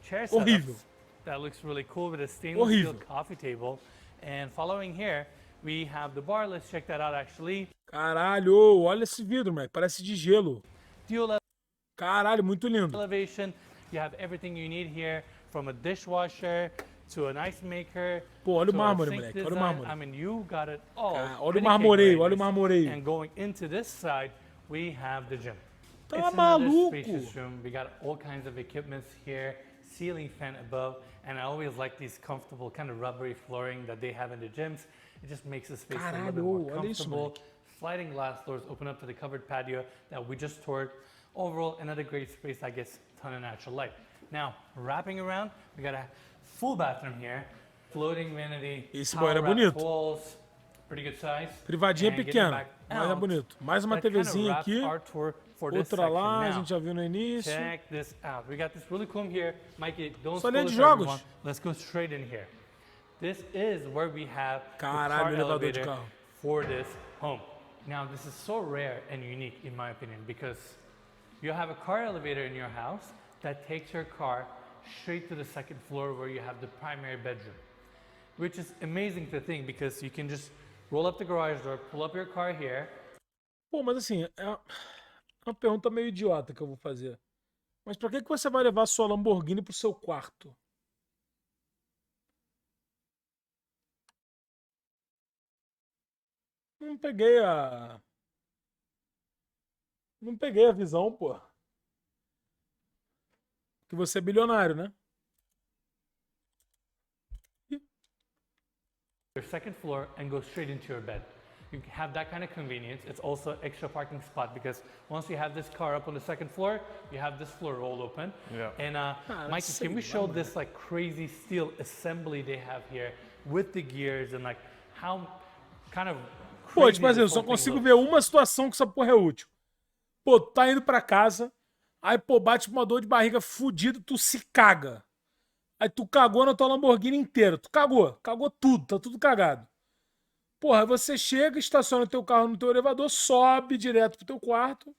chair setups. That looks really cool with a stainless steel coffee table. And following here, we have the bar. Let's check that out actually. Caralho, olha esse vidro, moleque. Parece de gelo. Dual Caralho, muito lindo. elevation. You have everything you need here, from a dishwasher to an ice maker. Pô, olha o to a mármore, sink moleque. Olha o design. mármore. I mean, you got it all. Olha o marmoreio, olha o marmoreio. And going into this side, we have the gym. Tá It's another maluco. spacious room. We got all kinds of equipments here, ceiling fan above, and I always like these comfortable kind of rubbery flooring that they have in the gyms. It just makes the space a little bit more Caralho, olha isso, comfortable. Sliding glass doors open up to the covered patio that we just toured. Overall, another great space that gets a ton of natural light. Now, wrapping around, we got a full bathroom here. Floating vanity, Esse towel banheiro é wrapped bonito. walls, pretty good size. Privadinha And getting pequena, back mas é out, bonito. Mais uma that kind of TVzinha wraps aqui. our tour for this Outra section. lá, a Now, gente já viu no início. check this out. We got this really cool here. Mikey, don't Só spoil linha it de for jogos. everyone. Let's go straight in here. This is where we have the Caralho, car elevador de elevator carro. for this home. Now, this is so rare and unique in my opinion because you have a car elevator in your house that takes your car straight to the second floor where you have the primary bedroom, which is amazing to think because you can just roll up the garage door, pull up your car here. Pô, mas assim, é uma pergunta meio idiota que eu vou fazer. Mas pra que você vai levar sua Lamborghini pro seu quarto? Não peguei a... Não peguei a visão, pô. Que você é bilionário, né? Your second floor and go straight into your bed. You have that kind of convenience. It's also extra parking spot because once you have this car up on the second floor, you have this floor all open. Yeah. And Mikey, that's can we sick, show man. this like crazy steel assembly they have here with the gears and like how kind of Pô, crazy tipo assim, eu this só whole thing consigo looks. ver uma situação que essa porra é útil. Pô, tu tá indo pra casa, aí, pô, bate uma dor de barriga fudida, tu se caga. Aí tu cagou na tua Lamborghini inteira. Tu cagou tudo, tá tudo cagado. Porra, aí você chega, estaciona o teu carro no teu elevador, sobe direto pro teu quarto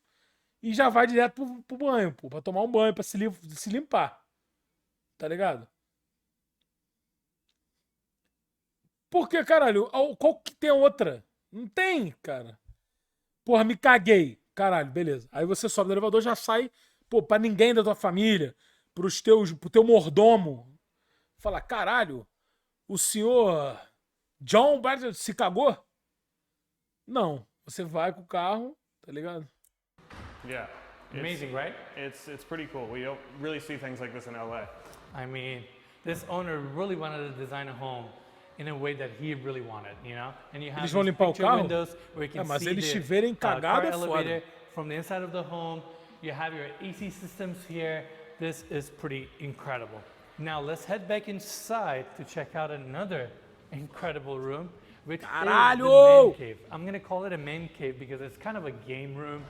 e já vai direto pro banho, pô, pra tomar um banho, pra se limpar. Tá ligado? Porque, caralho, qual que tem outra? Não tem, cara. Porra, me caguei. Caralho, beleza. Aí você sobe no elevador, já sai, pô, pra ninguém da tua família, pro teu mordomo. Fala, caralho, o senhor John Barton se cagou? Não. Você vai com o carro, tá ligado? Yeah. Amazing, right? It's pretty cool. We don't really see things like this in LA. I mean, this owner really wanted to design a home in a way that he really wanted, you know? And you have Eles vão these limpar o picture carro? windows where you can Mas see eles te the verem car cagado é foda. elevator from the inside of the home. You have your AC systems here. This is pretty incredible. Now let's head back inside to check out another incredible room, which is the Caralho! man cave. I'm gonna call it a man cave because it's kind of a game room.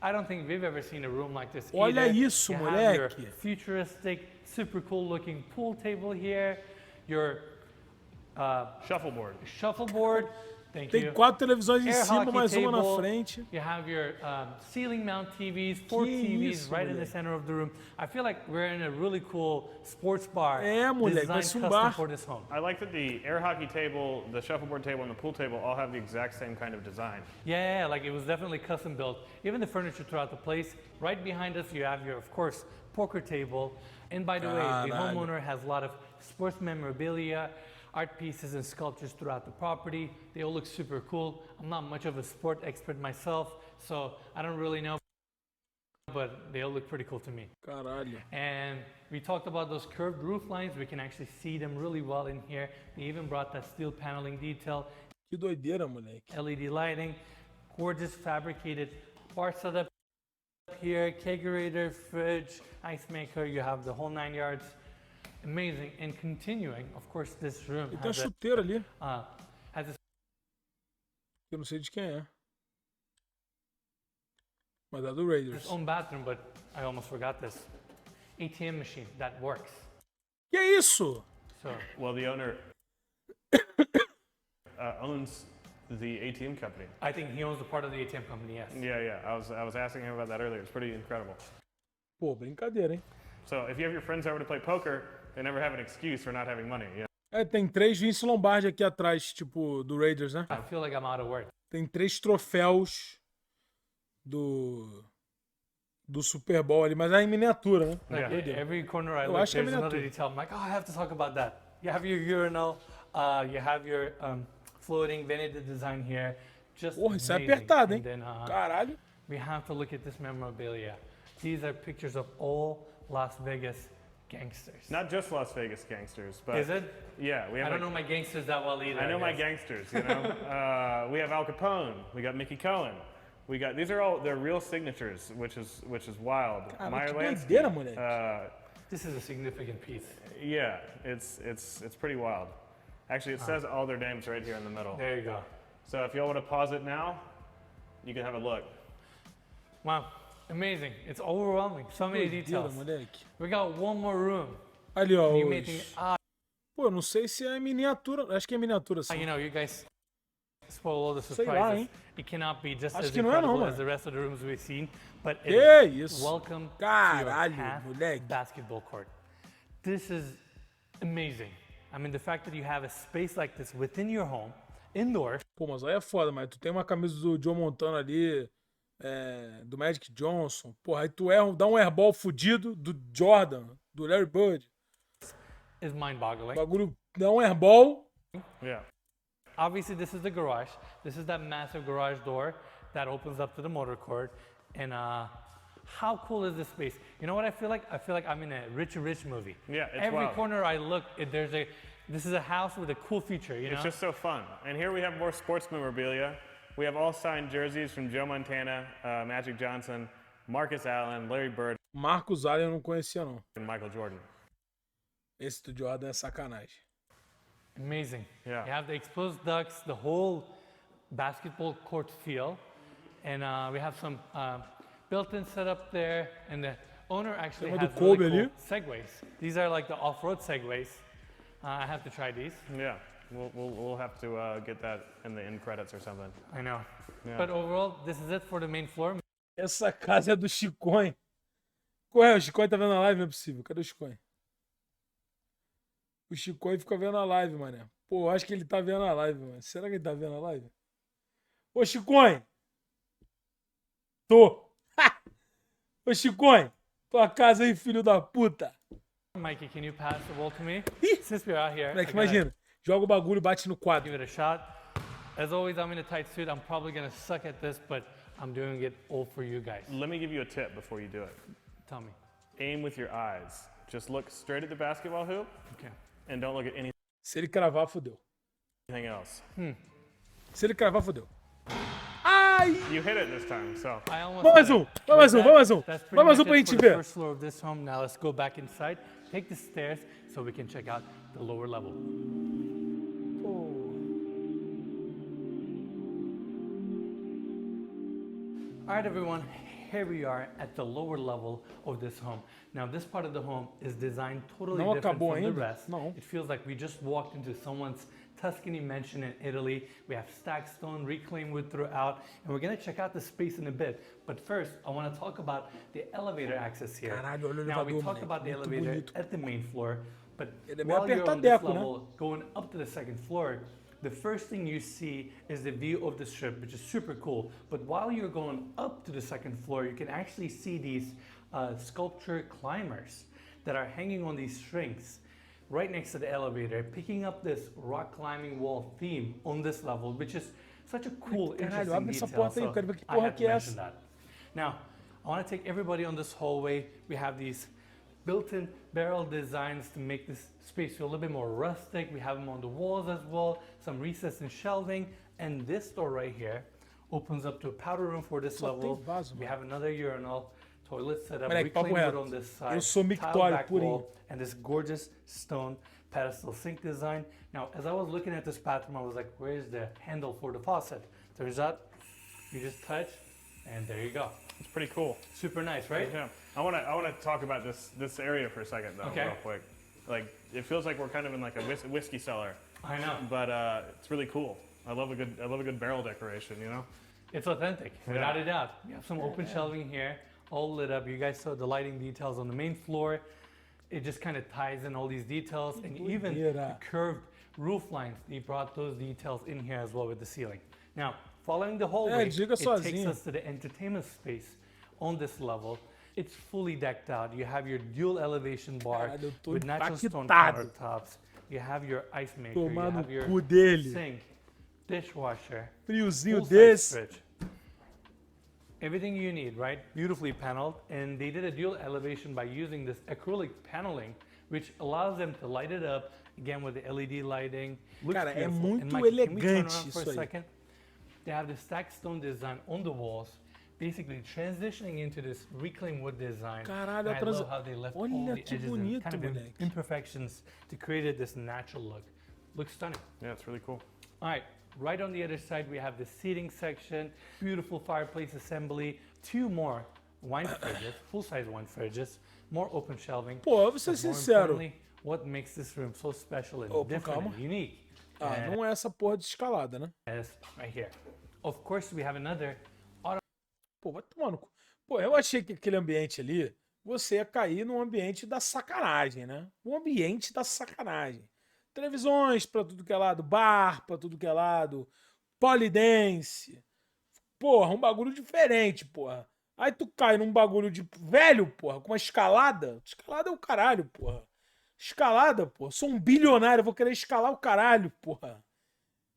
I don't think we've ever seen a room like this Olha either. isso, You have your moleque. futuristic, super cool looking pool table here. Your Shuffleboard. shuffleboard. Thank Tem you. 4 televisões em Air cima, hockey mais uma na table. frente. You have your ceiling mount TVs, 4 Que TVs isso, right in the moleque. center of the room. I feel like we're in a really cool sports bar É, moleque, designed parece um custom bar. for this home. I like that the air hockey table, the shuffleboard table, and the pool table all have the exact same kind of design. Yeah, like it was definitely custom built. Even the furniture throughout the place. Right behind us, you have your, of course, poker table. And by the way, the Caralho. homeowner has a lot of sports memorabilia, art pieces and sculptures throughout the property. They all look super cool. I'm not much of a sport expert myself, so I don't really know, but they all look pretty cool to me. Caralho. And we talked about those curved roof lines. We can actually see them really well in here. They even brought that steel paneling detail, Que doideira, moleque. LED lighting, gorgeous fabricated bar setup here, kegerator, fridge, ice maker. You have the whole 9 yards. Amazing. And continuing, of course, this room E tem uma has, chuteira ali, has a que eu não sei de quem é. Mas é do Raiders. its own bathroom, but I almost forgot this. ATM machine that works. Que é isso? So Well, the owner owns the ATM company. I think he owns a part of the ATM company, yes. Yeah. I was asking him about that earlier. It's pretty incredible. Pô, brincadeira, hein? So if you have your friends over to play poker, they never have an excuse for not having money. Yeah. É, tem 3 Vince Lombardi aqui atrás, tipo, do Raiders, né? I feel like I'm out of words. Tem 3 troféus do Super Bowl ali, mas é em miniatura, né? Like Yeah. every corner I Eu look, acho que é there's another miniatura. detail. I'm like, oh, I have to talk about that. You have your urinal, you have your floating vanity design here. Just Porra, isso é amazing. apertado, hein? And then, Caralho. we have to look at this memorabilia. These are pictures of all Las Vegas gangsters. Not just Las Vegas gangsters, but Is it? yeah, we have. I don't know my gangsters that well either. I know my gangsters. You know, we have Al Capone. We got Mickey Cohen. We got these are all their real signatures, which is wild. Meyer Lansky. This is a significant piece. Yeah, it's pretty wild. Actually, it says all their names right here in the middle. There you go. So if y'all want to pause it now, you can have a look. Wow, amazing. It's overwhelming. So many details. We got one more room. Ali, ó. You may think, Pô, não sei se é miniatura. Acho que é miniatura, sim. you know, you guys spoil all the Sei lá, surprises. hein? It cannot be just Acho as que não é não, incredible as mano. the rest of the rooms we've seen, but it Que is. isso? Welcome Caralho, to your half moleque. basketball court. This is amazing. I mean, the fact that you have a space like this within your home, indoors. Pô, mas aí é foda, mas tu tem uma camisa do Joe Montana ali, do Magic Johnson. Porra, aí tu dá um airball fudido do Jordan, do Larry Bird. Is mind-boggling. O bagulho dá um airball. Yeah. Obviously, this is the garage. This is that massive garage door that opens up to the motor court. And how cool is this space? You know what I feel like? I feel like I'm in a Rich movie. Yeah, it's Every wild. corner I look, this is a house with a cool feature, you know? It's just so fun. And here we have more sports memorabilia. We have all signed jerseys from Joe Montana, Magic Johnson, Marcus Allen, Larry Bird, Marcus Allen eu não conhecia, não. and Michael Jordan. Esse do Jordan é sacanagem. Amazing. Yeah. You have the exposed ducts, the whole basketball court feel. And we have some built-in setup there. And the owner actually Tem uma has do really Kobe cool ali. segways. These are like the off-road segways. I have to try these. Yeah, we'll have to get that in the end credits or something. I know. Yeah. But overall, this is it for the main floor. Essa casa é do Chiconho. Qual é? O Chiconho tá vendo a live? Não é possível. Cadê o Chiconho? O Chiconho fica vendo a live, mané. Pô, eu acho que ele tá vendo a live, mano. Será que ele tá vendo a live? Ô, Chiconho! Tô! Ô, Chiconho! Tua casa aí, filho da puta! Mikey, can you pass the ball to me? Ih! Since we're out here, Moleque, I gotta imagina. Joga o bagulho e bate no quadro. give it a shot. As always, I'm in a tight suit. I'm probably gonna suck at this, but I'm doing it all for you guys. Let me give you a tip before you do it. Tell me. Aim with your eyes. Just look straight at the basketball hoop Okay. and don't look at Se ele cravar, fodeu. anything else. Se ele cravar, fodeu. Ai! You hit it this time, so. I almost Vai mais had um! it. Vai mais um! With Vai mais um! that, that's Vai pretty mais um much pra it gente for the ver. first floor of this home. Now let's go back inside. Take the stairs so we can check out the lower level. All right, everyone, here we are at the lower level of this home. Now, this part of the home is designed totally Não different acabou from the ainda? rest. Não. It feels like we just walked into someone's Tuscany mansion in Italy. We have stacked stone, reclaimed wood throughout, and we're gonna check out the space in a bit. But first, I wanna talk about the elevator access here. Caralho, olha o Now, we elevador, talked moleque. about the Muito elevator bonito. at the main floor, but Ele é meio while you're on this apertadeco, né? level, going up to the second floor, the first thing you see is the view of the strip, which is super cool. But while you're going up to the second floor, you can actually see these sculpture climbers that are hanging on these strings right next to the elevator, picking up this rock climbing wall theme on this level, which is such a cool, Caralho, interesting abre essa detail. porta aí, eu quero ver que I porra had que to é mention essa. that. Now, I want to take everybody on this hallway. We have these built-in barrel designs to make this space feel a little bit more rustic. We have them on the walls as well, some recessed and shelving. And this door right here opens up to a powder room for this Só level. tem vaso, We mano. have another urinal, toilet setup, Moleque, papo reclaimed wood reto. on this side, Eu sou tile mictório back purinho. wall, and this gorgeous stone pedestal sink design. Now, as I was looking at this bathroom, I was like, where's the handle for the faucet? Turns out, you just touch, and there you go. It's pretty cool. Super nice, right? Yeah. I wanna talk about this area for a second though, Okay. real quick. Like it feels like we're kind of in like a whiskey cellar, I know. but it's really cool. I love a good barrel decoration, you know. It's authentic, without a doubt. We have some open shelving here, all lit up. You guys saw the lighting details on the main floor. It just kind of ties in all these details, and even the doideira. curved roof lines. They brought those details in here as well with the ceiling. Now, following the hallway, diga it takes sozinho. us to the entertainment space on this level. It's fully decked out. You have your dual elevation bar Caralho, eu tô with natural stone impactado. countertops. You have your ice maker. You Tomar no have your cu dele. sink, dishwasher, Friozinho full-size desse. fridge. Everything you need, right? Beautifully paneled, and they did a dual elevation by using this acrylic paneling, which allows them to light it up, again with the LED lighting. Cara, é muito Mike, can we turn elegante around for isso a aí. second? They have the stacked stone design on the walls, basically transitioning into this reclaimed wood design. Caralho, And I love how they left all olha the que edges bonito, and kind of moleque. imperfections to create this natural look. Looks stunning. Yeah, it's really cool. All right, right on the other side, we have the seating section, beautiful fireplace assembly, 2 more wine fridges, full-size wine fridges, more open shelving. Pô, vou ser But more sincero. importantly, what makes this room so special and different calma. and unique Ah, não é essa porra de escalada, né? is right here. Of course, we have another Pô, vai tomar no cu. Pô, eu achei que aquele ambiente ali, você ia cair num ambiente da sacanagem, né? Um ambiente da sacanagem. Televisões pra tudo que é lado, bar pra tudo que é lado, polidense. Porra, um bagulho diferente, porra. Aí tu cai num bagulho de velho, porra, com uma escalada. Escalada é o caralho, porra. Escalada, porra. Sou um bilionário, vou querer escalar o caralho, porra.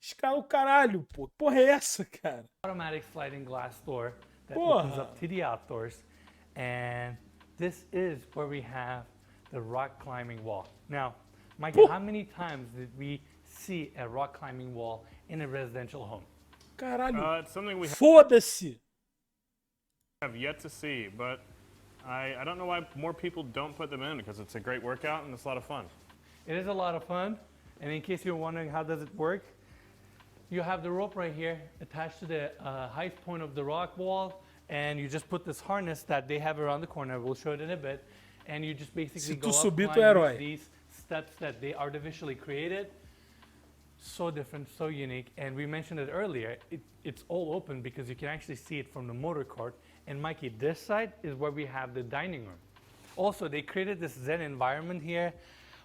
Escala o caralho, porra. Porra é essa, cara? automatic sliding glass door that Porra. opens up to the outdoors. And this is where we have the rock climbing wall. Now, Mike, how many times did we see a rock climbing wall in a residential home? Caralho. It's something we Foda-se. have yet to see, but I don't know why more people don't put them in, because it's a great workout and it's a lot of fun. It is a lot of fun. And in case you're wondering how does it work, you have the rope right here attached to the height point of the rock wall, and you just put this harness that they have around the corner. We'll show it in a bit. And you just basically Se go tu up subir, tu é climbing herói. these steps that they artificially created. So different, so unique. And we mentioned it earlier, it's all open because you can actually see it from the motor court. And Mikey, this side is where we have the dining room. Also, they created this Zen environment here.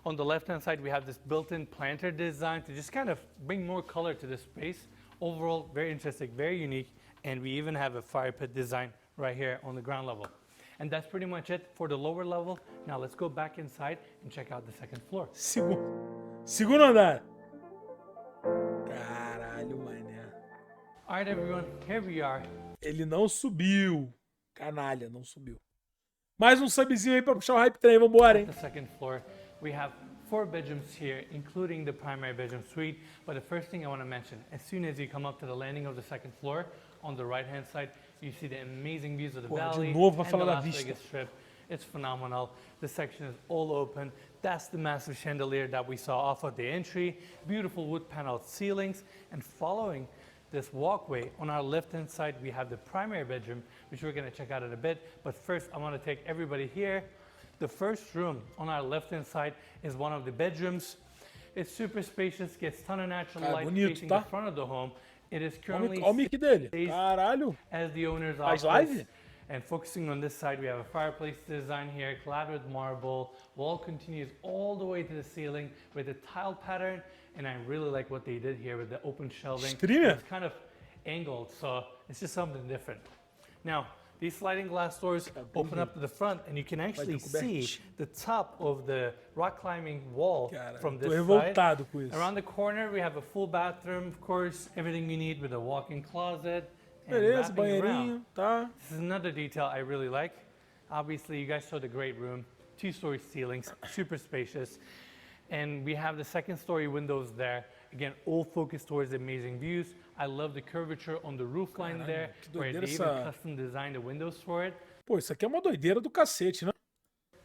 On the left-hand side, we have this built-in planter design to just kind of bring more color to the space. Overall, very interesting, very unique. And we even have a fire pit design right here on the ground level. And that's pretty much it for the lower level. Now let's go back inside and check out the second floor. Segundo andar. Caralho, mané. All right, everyone, here we are. Ele não subiu. Canalha, não subiu. Mais um subzinho aí pra puxar o hype trem. Vambora, hein? The second floor, we have 4 bedrooms here, including the primary bedroom suite. But the first thing I want to mention, as soon as you come up to the landing of the second floor, on the right-hand side, you see the amazing views of the Porra, de valley novo vai and the falar da Las vista. Vegas Strip. It's phenomenal. The section is all open. That's the massive chandelier that we saw off of the entry. Beautiful wood-paneled ceilings. And following this walkway, on our left-hand side, we have the primary bedroom, which we're going to check out in a bit. But first, I want to take everybody here. The first room on our left-hand side is one of the bedrooms. It's super spacious, gets ton of natural Cara, light bonito, facing tá? the front of the home. It is currently Olha o mic dele. staged Caralho. as the owner's Faz office. live? And focusing on this side, we have a fireplace design here, clad with marble. Wall continues all the way to the ceiling with a tile pattern. And I really like what they did here with the open shelving. Streamer. It's kind of angled, so it's just something different. Now, these sliding glass doors open up to the front, and you can actually see the top of the rock climbing wall Cara, from tô this side. revoltado com isso. Around the corner, we have a full bathroom, of course, everything you need with a walk-in closet. And Beleza, wrapping around, banheirinho, tá? this is another detail I really like. Obviously, you guys saw the great room, 2-story ceilings, super spacious. And we have the second-story windows there. Again, all focused towards the amazing views. I love the curvature on the roof line there, que where doideira they even essa- custom designed the windows for it. Pô, isso aqui é uma doideira do cacete, né?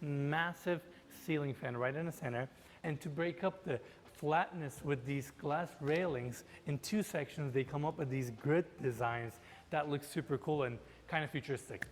Massive ceiling fan right in the center. And to break up the flatness with these glass railings in 2 sections, they come up with these grid designs that look super cool and kind of futuristic.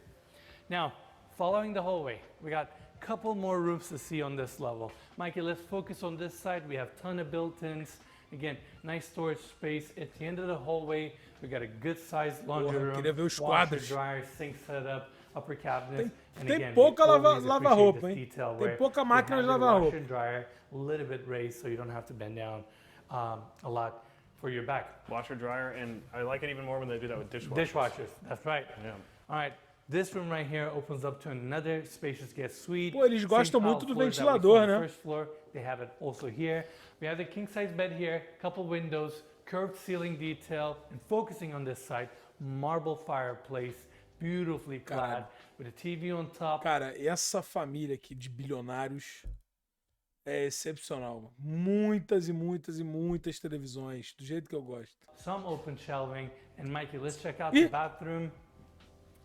Now, following the hallway, we got a couple more rooms to see on this level. Mikey, let's focus on this side. We have a ton of built-ins. Again, nice storage space. At the end of the hallway, we got a good-sized laundry Porra, eu room, queria ver os washer, quadros. dryer, sink setup, upper cabinets. And tem again, pouca we always appreciate lava-roupa, this hein? detail Tem where pouca they máquina have de the lavar washer roupa. and dryer a little bit raised so you don't have to bend down a lot for your back. Washer, dryer, and I like it even more when they do that with dishwashers. Dishwashers, that's right. Yeah. All right, this room right here opens up to another spacious guest suite. Pô, eles Same gostam tile muito do floors that we saw ventilador, on the né? First floor, they have it also here. We have the king-size bed here, couple windows, curved ceiling detail, and focusing on this side, marble fireplace, beautifully clad with a TV on top. Cara, essa família aqui de bilionários é excepcional. Muitas e muitas e muitas televisões, do jeito que eu gosto. Some open shelving. And Mikey, let's check out the bathroom.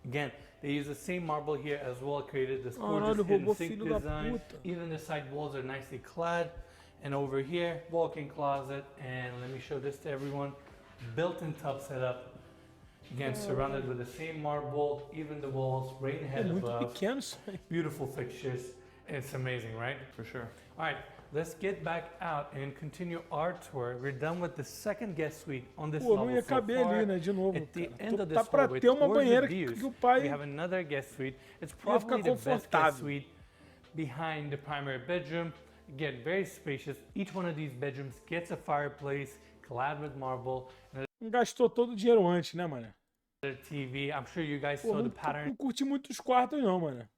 Again, they use the same marble here as well, created this gorgeous hidden sink design. Even the side walls are nicely clad. And over here, walk-in closet. And let me show this to everyone. Built-in tub setup. Again, surrounded with the same marble, even the walls, rain head above. Beautiful fixtures. It's amazing, right? For sure. All right, let's get back out and continue our tour. We're done with the second guest suite on this level so far. At the end of this hallway, towards the views, we have another guest suite. It's probably the best guest suite behind the primary bedroom. Again, very spacious. Each one of these bedrooms gets a fireplace, clad with marble. Gastou todo o dinheiro antes, né, mano? TV. I'm sure you guys saw the pattern. Não curti muito os quartos, não, mano.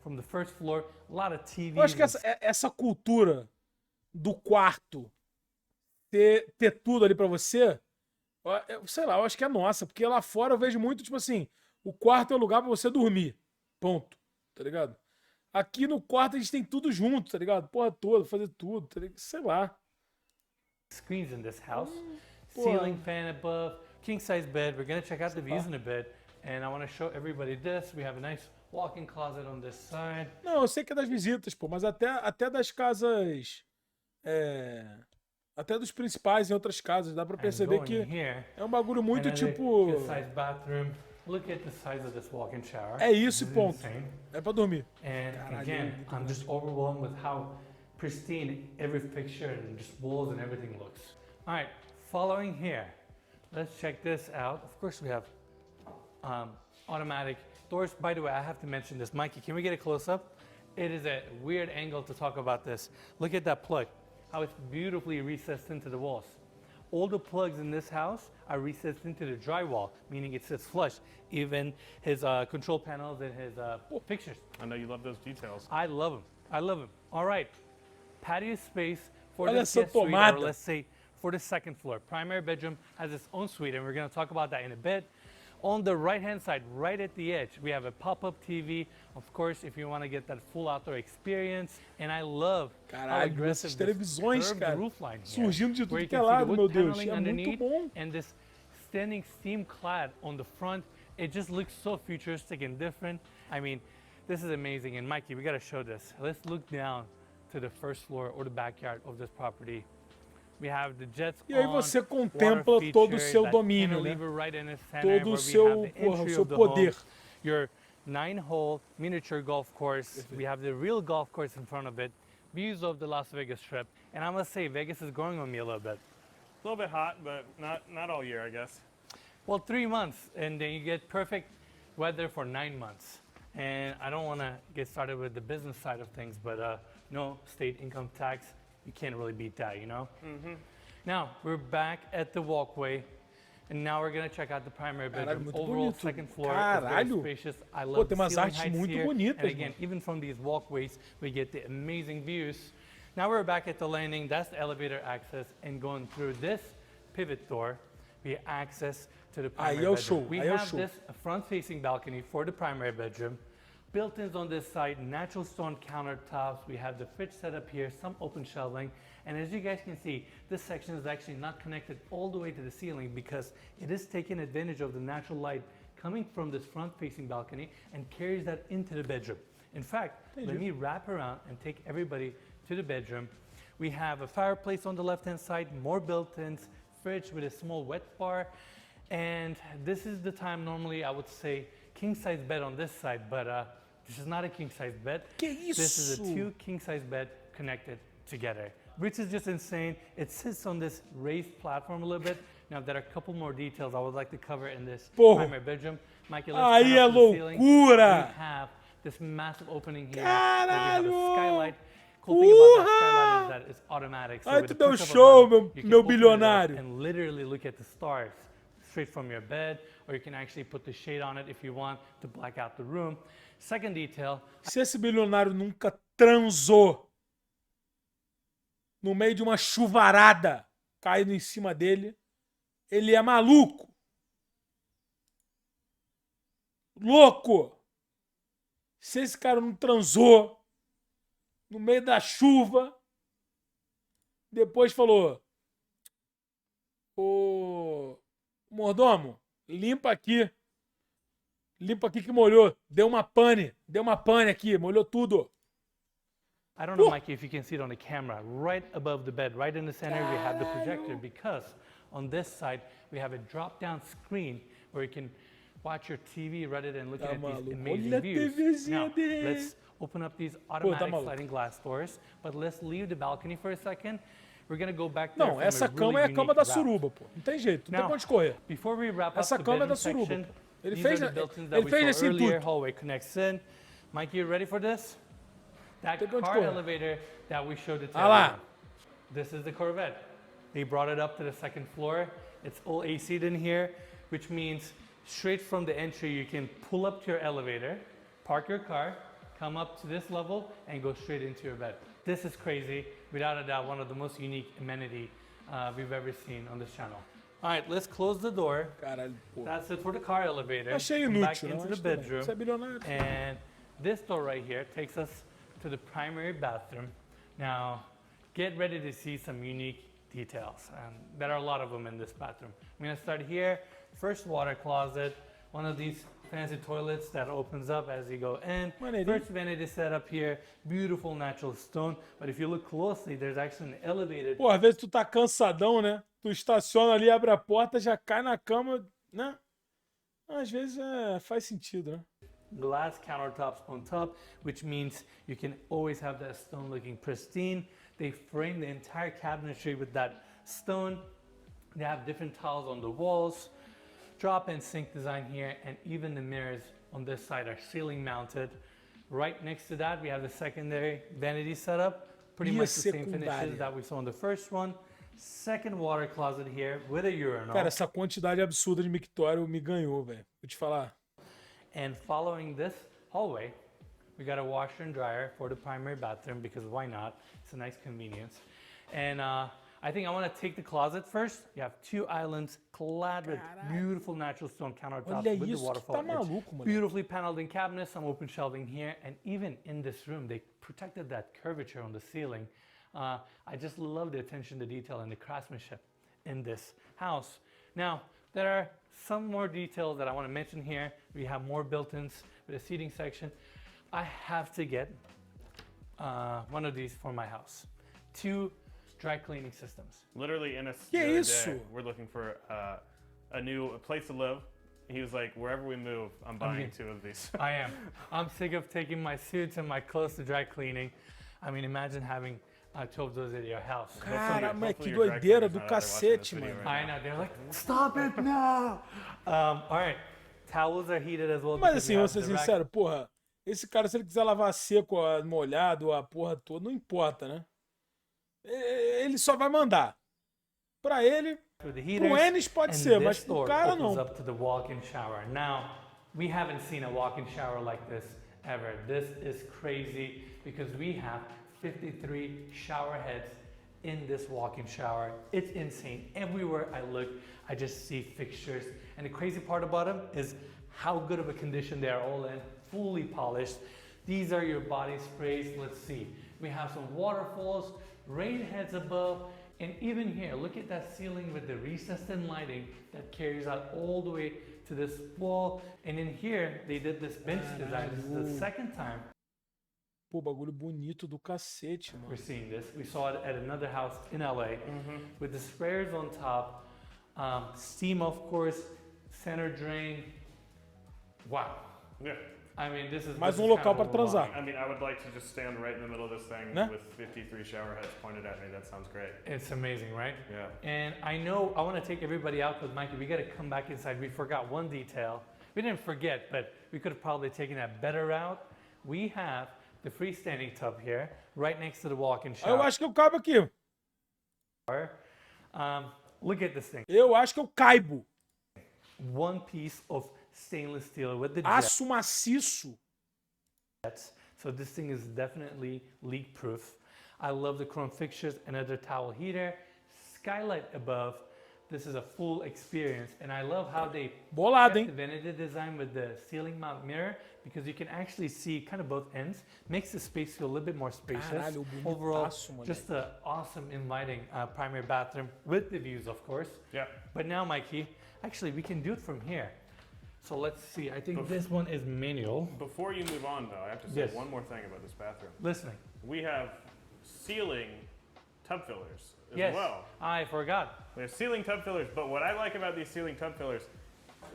From the first floor, a lot of TVs. Eu acho que essa cultura do quarto ter tudo ali pra você, sei lá, eu acho que é nossa, porque lá fora eu vejo muito, tipo assim, o quarto é o lugar pra você dormir. Ponto. Tá ligado? Aqui no quarto a gente tem tudo junto, tá ligado? Porra toda, fazer tudo, tá ligado? Sei lá. Screens in this house. Ceiling fan above, king size bed. We're gonna check out the views in a bit, and I want to show everybody this. We have a nice walk-in closet on this side. Não, eu sei que é das visitas, pô, mas até das casas, até dos principais em outras casas, dá pra perceber que é um bagulho muito tipo. Size bathroom. Look at the size of this walk-in shower. É isso, ponto. É pra dormir. And again, I'm just overwhelmed with how pristine every fixture and just walls and everything looks. All right. Following here, let's check this out. Of course, we have automatic doors. By the way, I have to mention this. Mikey, can we get a close-up? It is a weird angle to talk about this. Look at that plug, how it's beautifully recessed into the walls. All the plugs in this house are recessed into the drywall, meaning it sits flush. Even his control panels and his fixtures. I know you love those details. I love them. I love them. All right, patio space for the guest suite, or let's say for the second floor. Primary bedroom has its own suite, and we're going to talk about that in a bit. On the right-hand side, right at the edge, we have a pop-up TV. Of course, if you want to get that full outdoor experience. And I love how aggressive this curved roof line here, surgindo de where tudo you que é can see the lado, meu wood Deus. paneling É muito underneath, bom. and this standing steam clad on the front. It just looks so futuristic and different. I mean, this is amazing. And Mikey, we got to show this. Let's look down to the first floor or the backyard of this property. We have the jets e aí você contempla todo o seu domínio, né? Todo o seu poder. Your 9-hole miniature golf course. We have the real golf course in front of it. Views of the Las Vegas Strip. And I must say, Vegas is growing on me a little bit. A little bit hot, but not all year, I guess. Well, 3 months, and then you get perfect weather for 9 months. And I don't want to get started with the business side of things, but no state income tax. You can't really beat that, you know? Mm-hmm. Now, we're back at the walkway, and now we're going to check out the primary bedroom. Overall, second floor is very spacious. I love the ceiling heights here. And again, even from these walkways, we get the amazing views. Now we're back at the landing. That's the elevator access, and going through this pivot door, we have access to the primary bedroom. We have this front-facing balcony for the primary bedroom. Built-ins on this side, natural stone countertops. We have the fridge set up here, some open shelving. And as you guys can see, this section is actually not connected all the way to the ceiling because it is taking advantage of the natural light coming from this front-facing balcony and carries that into the bedroom. In fact, let me wrap around and take everybody to the bedroom. We have a fireplace on the left-hand side, more built-ins, fridge with a small wet bar. And this is the time normally I would say king-size bed on this side, but this is not a king-size bed. This is a 2 king-size bed connected together, which is just insane. It sits on this raised platform a little bit. Now, there are a couple more details I would like to cover in this primary bedroom. Mikey, let's aí é loucura! We have this massive opening here. Where we have a skylight. Cool thing about that skylight is that it's automatic. So aí tu deu show, meu bilionário. And literally look at the stars straight from your bed, or you can actually put the shade on it if you want to black out the room. Second detail. Se esse bilionário nunca transou no meio de uma chuvarada caindo em cima dele, ele é maluco. louco. Se esse cara não transou no meio da chuva, depois falou: ô mordomo, limpa aqui que molhou. Deu uma pane aqui, molhou tudo. I don't know, Mikey, if you can see it on the camera. Right above the bed, right in the center, we have the projector because on this side, we have a drop-down screen where you can watch your TV rather than looking at these amazing views. Now, let's open up these automatic sliding glass doors, but let's leave the balcony for a second. We're going to go back there. Não, essa cama é a cama da suruba, pô. Não tem jeito, não tem pra onde correr. Before we wrap up Essa the cama é da bedroom suruba, section, pô. Ele these fez, are the built-ins that ele we fez saw assim earlier. tudo. Hallway connects in. Mikey, you ready for this? That Tem pra onde car correr. elevator that we showed it to Ah lá. everyone. This is the Corvette. They brought it up to the second floor. It's all AC'd in here, which means straight from the entry, you can pull up to your elevator, park your car, come up to this level, and go straight into your bed. This is crazy. Without a doubt, one of the most unique amenity we've ever seen on this channel. All right, let's close the door. Caralho, pô. That's it for the car elevator. Achei Come back inútil, não? into the Acho também. bedroom. Você é bilionário. And this door right here takes us to the primary bathroom. Now, get ready to see some unique details. And there are a lot of them in this bathroom. I'm gonna start here. First water closet. One of these fancy toilets that opens up as you go in. First vanity set up here. Beautiful natural stone. But if you look closely, there's actually an elevated. Pô, às vezes tu tá cansadão, né? Tu estaciona ali, abre a porta, já cai na cama, né? Às vezes faz sentido, né? Glass countertops on top, which means you can always have that stone looking pristine. They frame the entire cabinetry with that stone. They have different tiles on the walls, drop-in sink design here, and even the mirrors on this side are ceiling mounted. Right next to that, we have the secondary vanity setup, pretty much the same finishes that we saw in the first one. Second water closet here with a urinal. Cara, essa quantidade absurda de mictório me ganhou, velho. Vou te falar. And following this hallway, we got a washer and dryer for the primary bathroom because why not? It's a nice convenience. And I think I want to take the closet first. You have two islands clad with beautiful natural stone countertops with the waterfall. Beautifully paneled in cabinets, some open shelving here, and even in this room, they protected that curvature on the ceiling. I just love the attention to detail and the craftsmanship in this house. Now, there are some more details that I want to mention here. We have more built-ins with a seating section. I have to get one of these for my house. Two dry cleaning systems. Literally in a day, we're looking for a place to live. He was like, wherever we move, I'm buying two of these. I am. I'm sick of taking my suits and my clothes to dry cleaning. I mean, imagine having 2 of those at your house. Cara, mas que doideira do cacete, mano. I know. They're like, stop it now. All right. Towels are heated as well. Mas assim, vou ser sincero, porra, esse cara, se ele quiser lavar seco, molhado, a porra toda, não importa, né? Ele só vai mandar. Pra ele, pro Enes pode ser, mas pro cara não. Up to the walk-in shower. Now, we haven't seen a walk-in shower like this ever. This is crazy because we have 53 shower heads in this walk-in shower. It's insane. Everywhere I look, I just see fixtures. And the crazy part about them is how good of a condition they are all in, fully polished. These are your body sprays. Let's see. We have some waterfalls, rain heads above, and even here, look at that ceiling with the recessed in lighting that carries out all the way to this wall. And in here, they did this bench design. This is the second time. Pô, bagulho bonito do cacete, mano. We're seeing this. We saw it at another house in LA with the sprayers on top, steam, of course, center drain. Wow. Yeah. I mean, this is mais local para transar. I mean, I would like to just stand right in the middle of this thing with 53 shower heads pointed at me. That sounds great. It's amazing, right? Yeah. And I know I want to take everybody out with Mikey. We got to come back inside. We forgot one detail. We didn't forget, but we could have probably taken that better route. We have the freestanding tub here, right next to the walk-in shower. Eu acho que eu caibo aqui. Look at this thing. Eu acho que eu caibo. One piece of stainless steel with the aço maciço. jets. So this thing is definitely leak-proof. I love the chrome fixtures, another towel heater, skylight above, this is a full experience, and I love how they Bolado, kept hein? the vanity design with the ceiling mount mirror, because you can actually see kind of both ends. Makes the space feel a little bit more spacious. Caralho, Overall, bonitaço, moleque. just an awesome, inviting primary bathroom with the views, of course. Yeah. But now, Mikey, actually, we can do it from here. So let's see. I think this one is manual. Before you move on, though, I have to say one more thing about this bathroom. Listening. We have ceiling tub fillers as Yes, well. I forgot. We have ceiling tub fillers, but what I like about these ceiling tub fillers,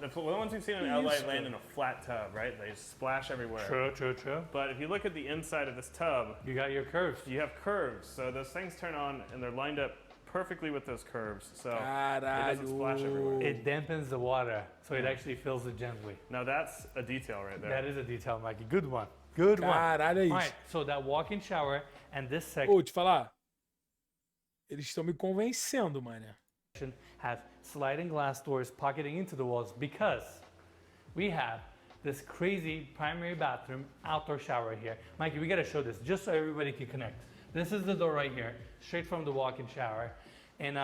the ones we've seen in LA land in a flat tub, right? They splash everywhere. True, true, true. But if you look at the inside of this tub, You got your curves. you have curves. So those things turn on and they're lined up perfectly with those curves. So it doesn't splash everywhere. It dampens the water, so it actually fills it gently. Now that's a detail right there. That is a detail, Mikey. Good one. Good one. Caralho, é All isso. right, so that walk-in shower and this Ô, te falar. Eles estão me convencendo, mané. section have sliding glass doors pocketing into the walls because we have this crazy primary bathroom outdoor shower here. Mikey, we gotta show this just so everybody can connect. This is the door right here, straight from the walk-in shower. And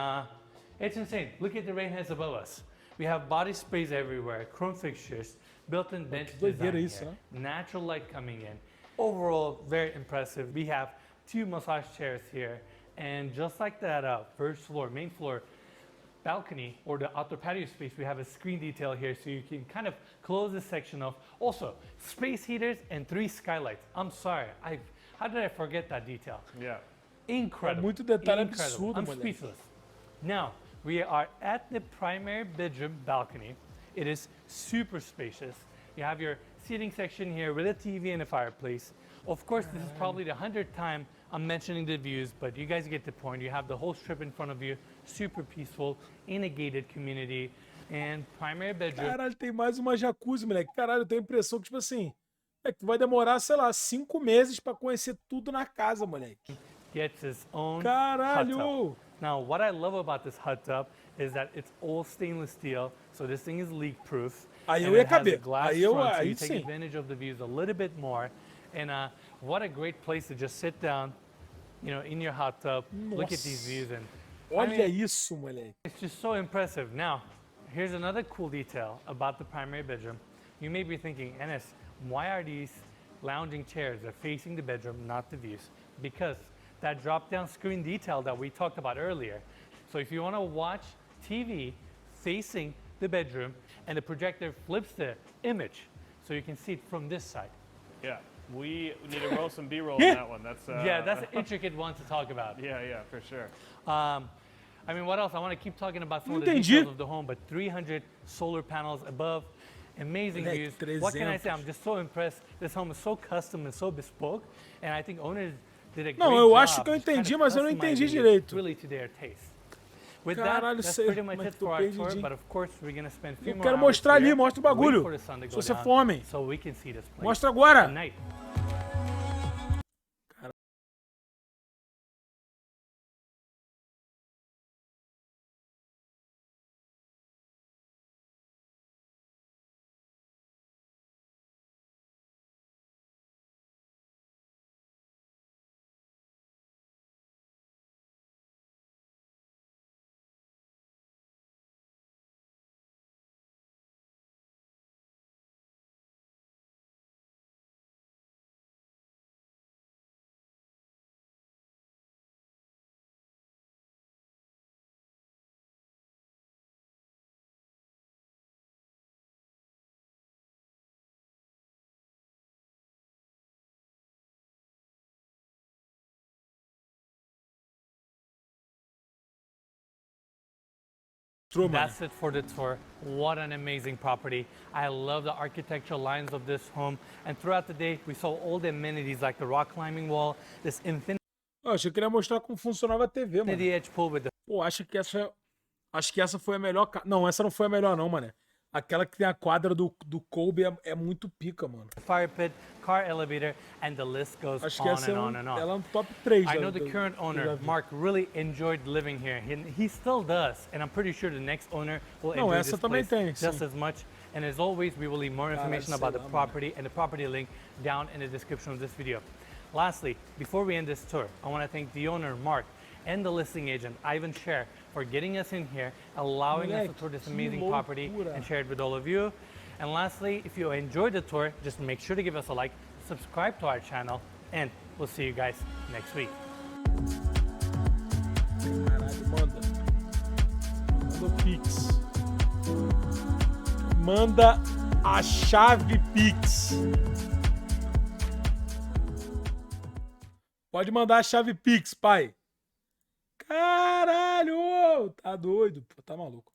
it's insane. Look at the rain heads above us. We have body sprays everywhere, chrome fixtures, built-in bench design isso, here, né? natural light coming in. Overall, very impressive. We have 2 massage chairs here. And just like that first floor, main floor, balcony or the outdoor patio space, we have a screen detail here so you can kind of close this section off. Also, space heaters and 3 skylights. I'm sorry, how did I forget that detail? Yeah. Incredible. Muito detalhe Incredible. absurdo, I'm moleque. speechless. Now, we are at the primary bedroom balcony. It is super spacious. You have your seating section here with a TV and a fireplace. Of course, this is probably the 100th time I'm mentioning the views, but you guys get the point. You have the whole strip in front of you, super peaceful, in a gated community, and primary bedroom. Caralho, tem mais uma jacuzzi, moleque. Caralho, eu tenho a impressão que, tipo assim, é que tu vai demorar, sei lá, 5 meses pra conhecer tudo na casa, moleque. Gets its own hot Caralho! tub. Now, what I love about this hot tub is that it's all stainless steel, so this thing is leak-proof. Aí and eu ia it has a caber. glass Aí front, so aí you take sim. advantage of the views a little bit more. And what a great place to just sit down, you know, in your hot tub, look at these views, and Olha isso, moleque. it's just so impressive. Now, here's another cool detail about the primary bedroom. You may be thinking, Enes, why are these lounging chairs that are facing the bedroom, not the views? Because that drop-down screen detail that we talked about earlier. So if you want to watch TV facing the bedroom and the projector flips the image, so you can see it from this side. Yeah. We need to roll some B-roll on that one. That's Yeah, that's an intricate one to talk about. yeah, for sure. I mean, what else? I want to keep talking about some of the Entendi. details of the home, but 300 solar panels above, amazing Moleque, views. What can I say? 300. I'm just so impressed. This home is so custom and so bespoke, and I think owners did a great Não, eu job acho que eu just kind entendi, of mas eu não entendi customizing it direito. really to their taste. With Caralho, that, that's sei, pretty much mas it tô for our tour, perdidinho. but of course we're going to spend a few Eu more quero hours mostrar ali, here, mostra o wait bagulho. for the sun to Se go você down, for homem. so we can see this place Mostra agora. at night. True, mano. That's it for the tour. What an amazing property. I love the architectural lines of this home. And throughout the day, we saw all the amenities like the rock climbing wall, this infinity Eu achei que ele ia mostrar como funcionava a TV, mano. edge pool with the Pô, acho que essa foi a melhor. Não, essa não foi a melhor, não, mano. Aquela que tem a quadra do Kobe é muito pica, mano. fire pit, car elevator, and the list goes Acho que on essa and on and on. ela é um top 3. I know the current owner, Mark, really enjoyed living here. He still does, and I'm pretty sure the next owner will Não, enjoy essa this também place tem, just sim. as much. And as always, we will leave more information sei about the lá, mano. property and the property link down in the description of this video. Lastly, before we end this tour, I want to thank the owner, Mark, and the listing agent, Ivan Share, for getting us in here, allowing us to tour this amazing property and share it with all of you. And lastly, if you enjoyed the tour, just make sure to give us a like, subscribe to our channel, and we'll see you guys next week. Caralho, manda. Manda o Pix. Manda a chave Pix. Pode mandar a chave Pix, pai. Caralho! Tá doido, pô, tá maluco.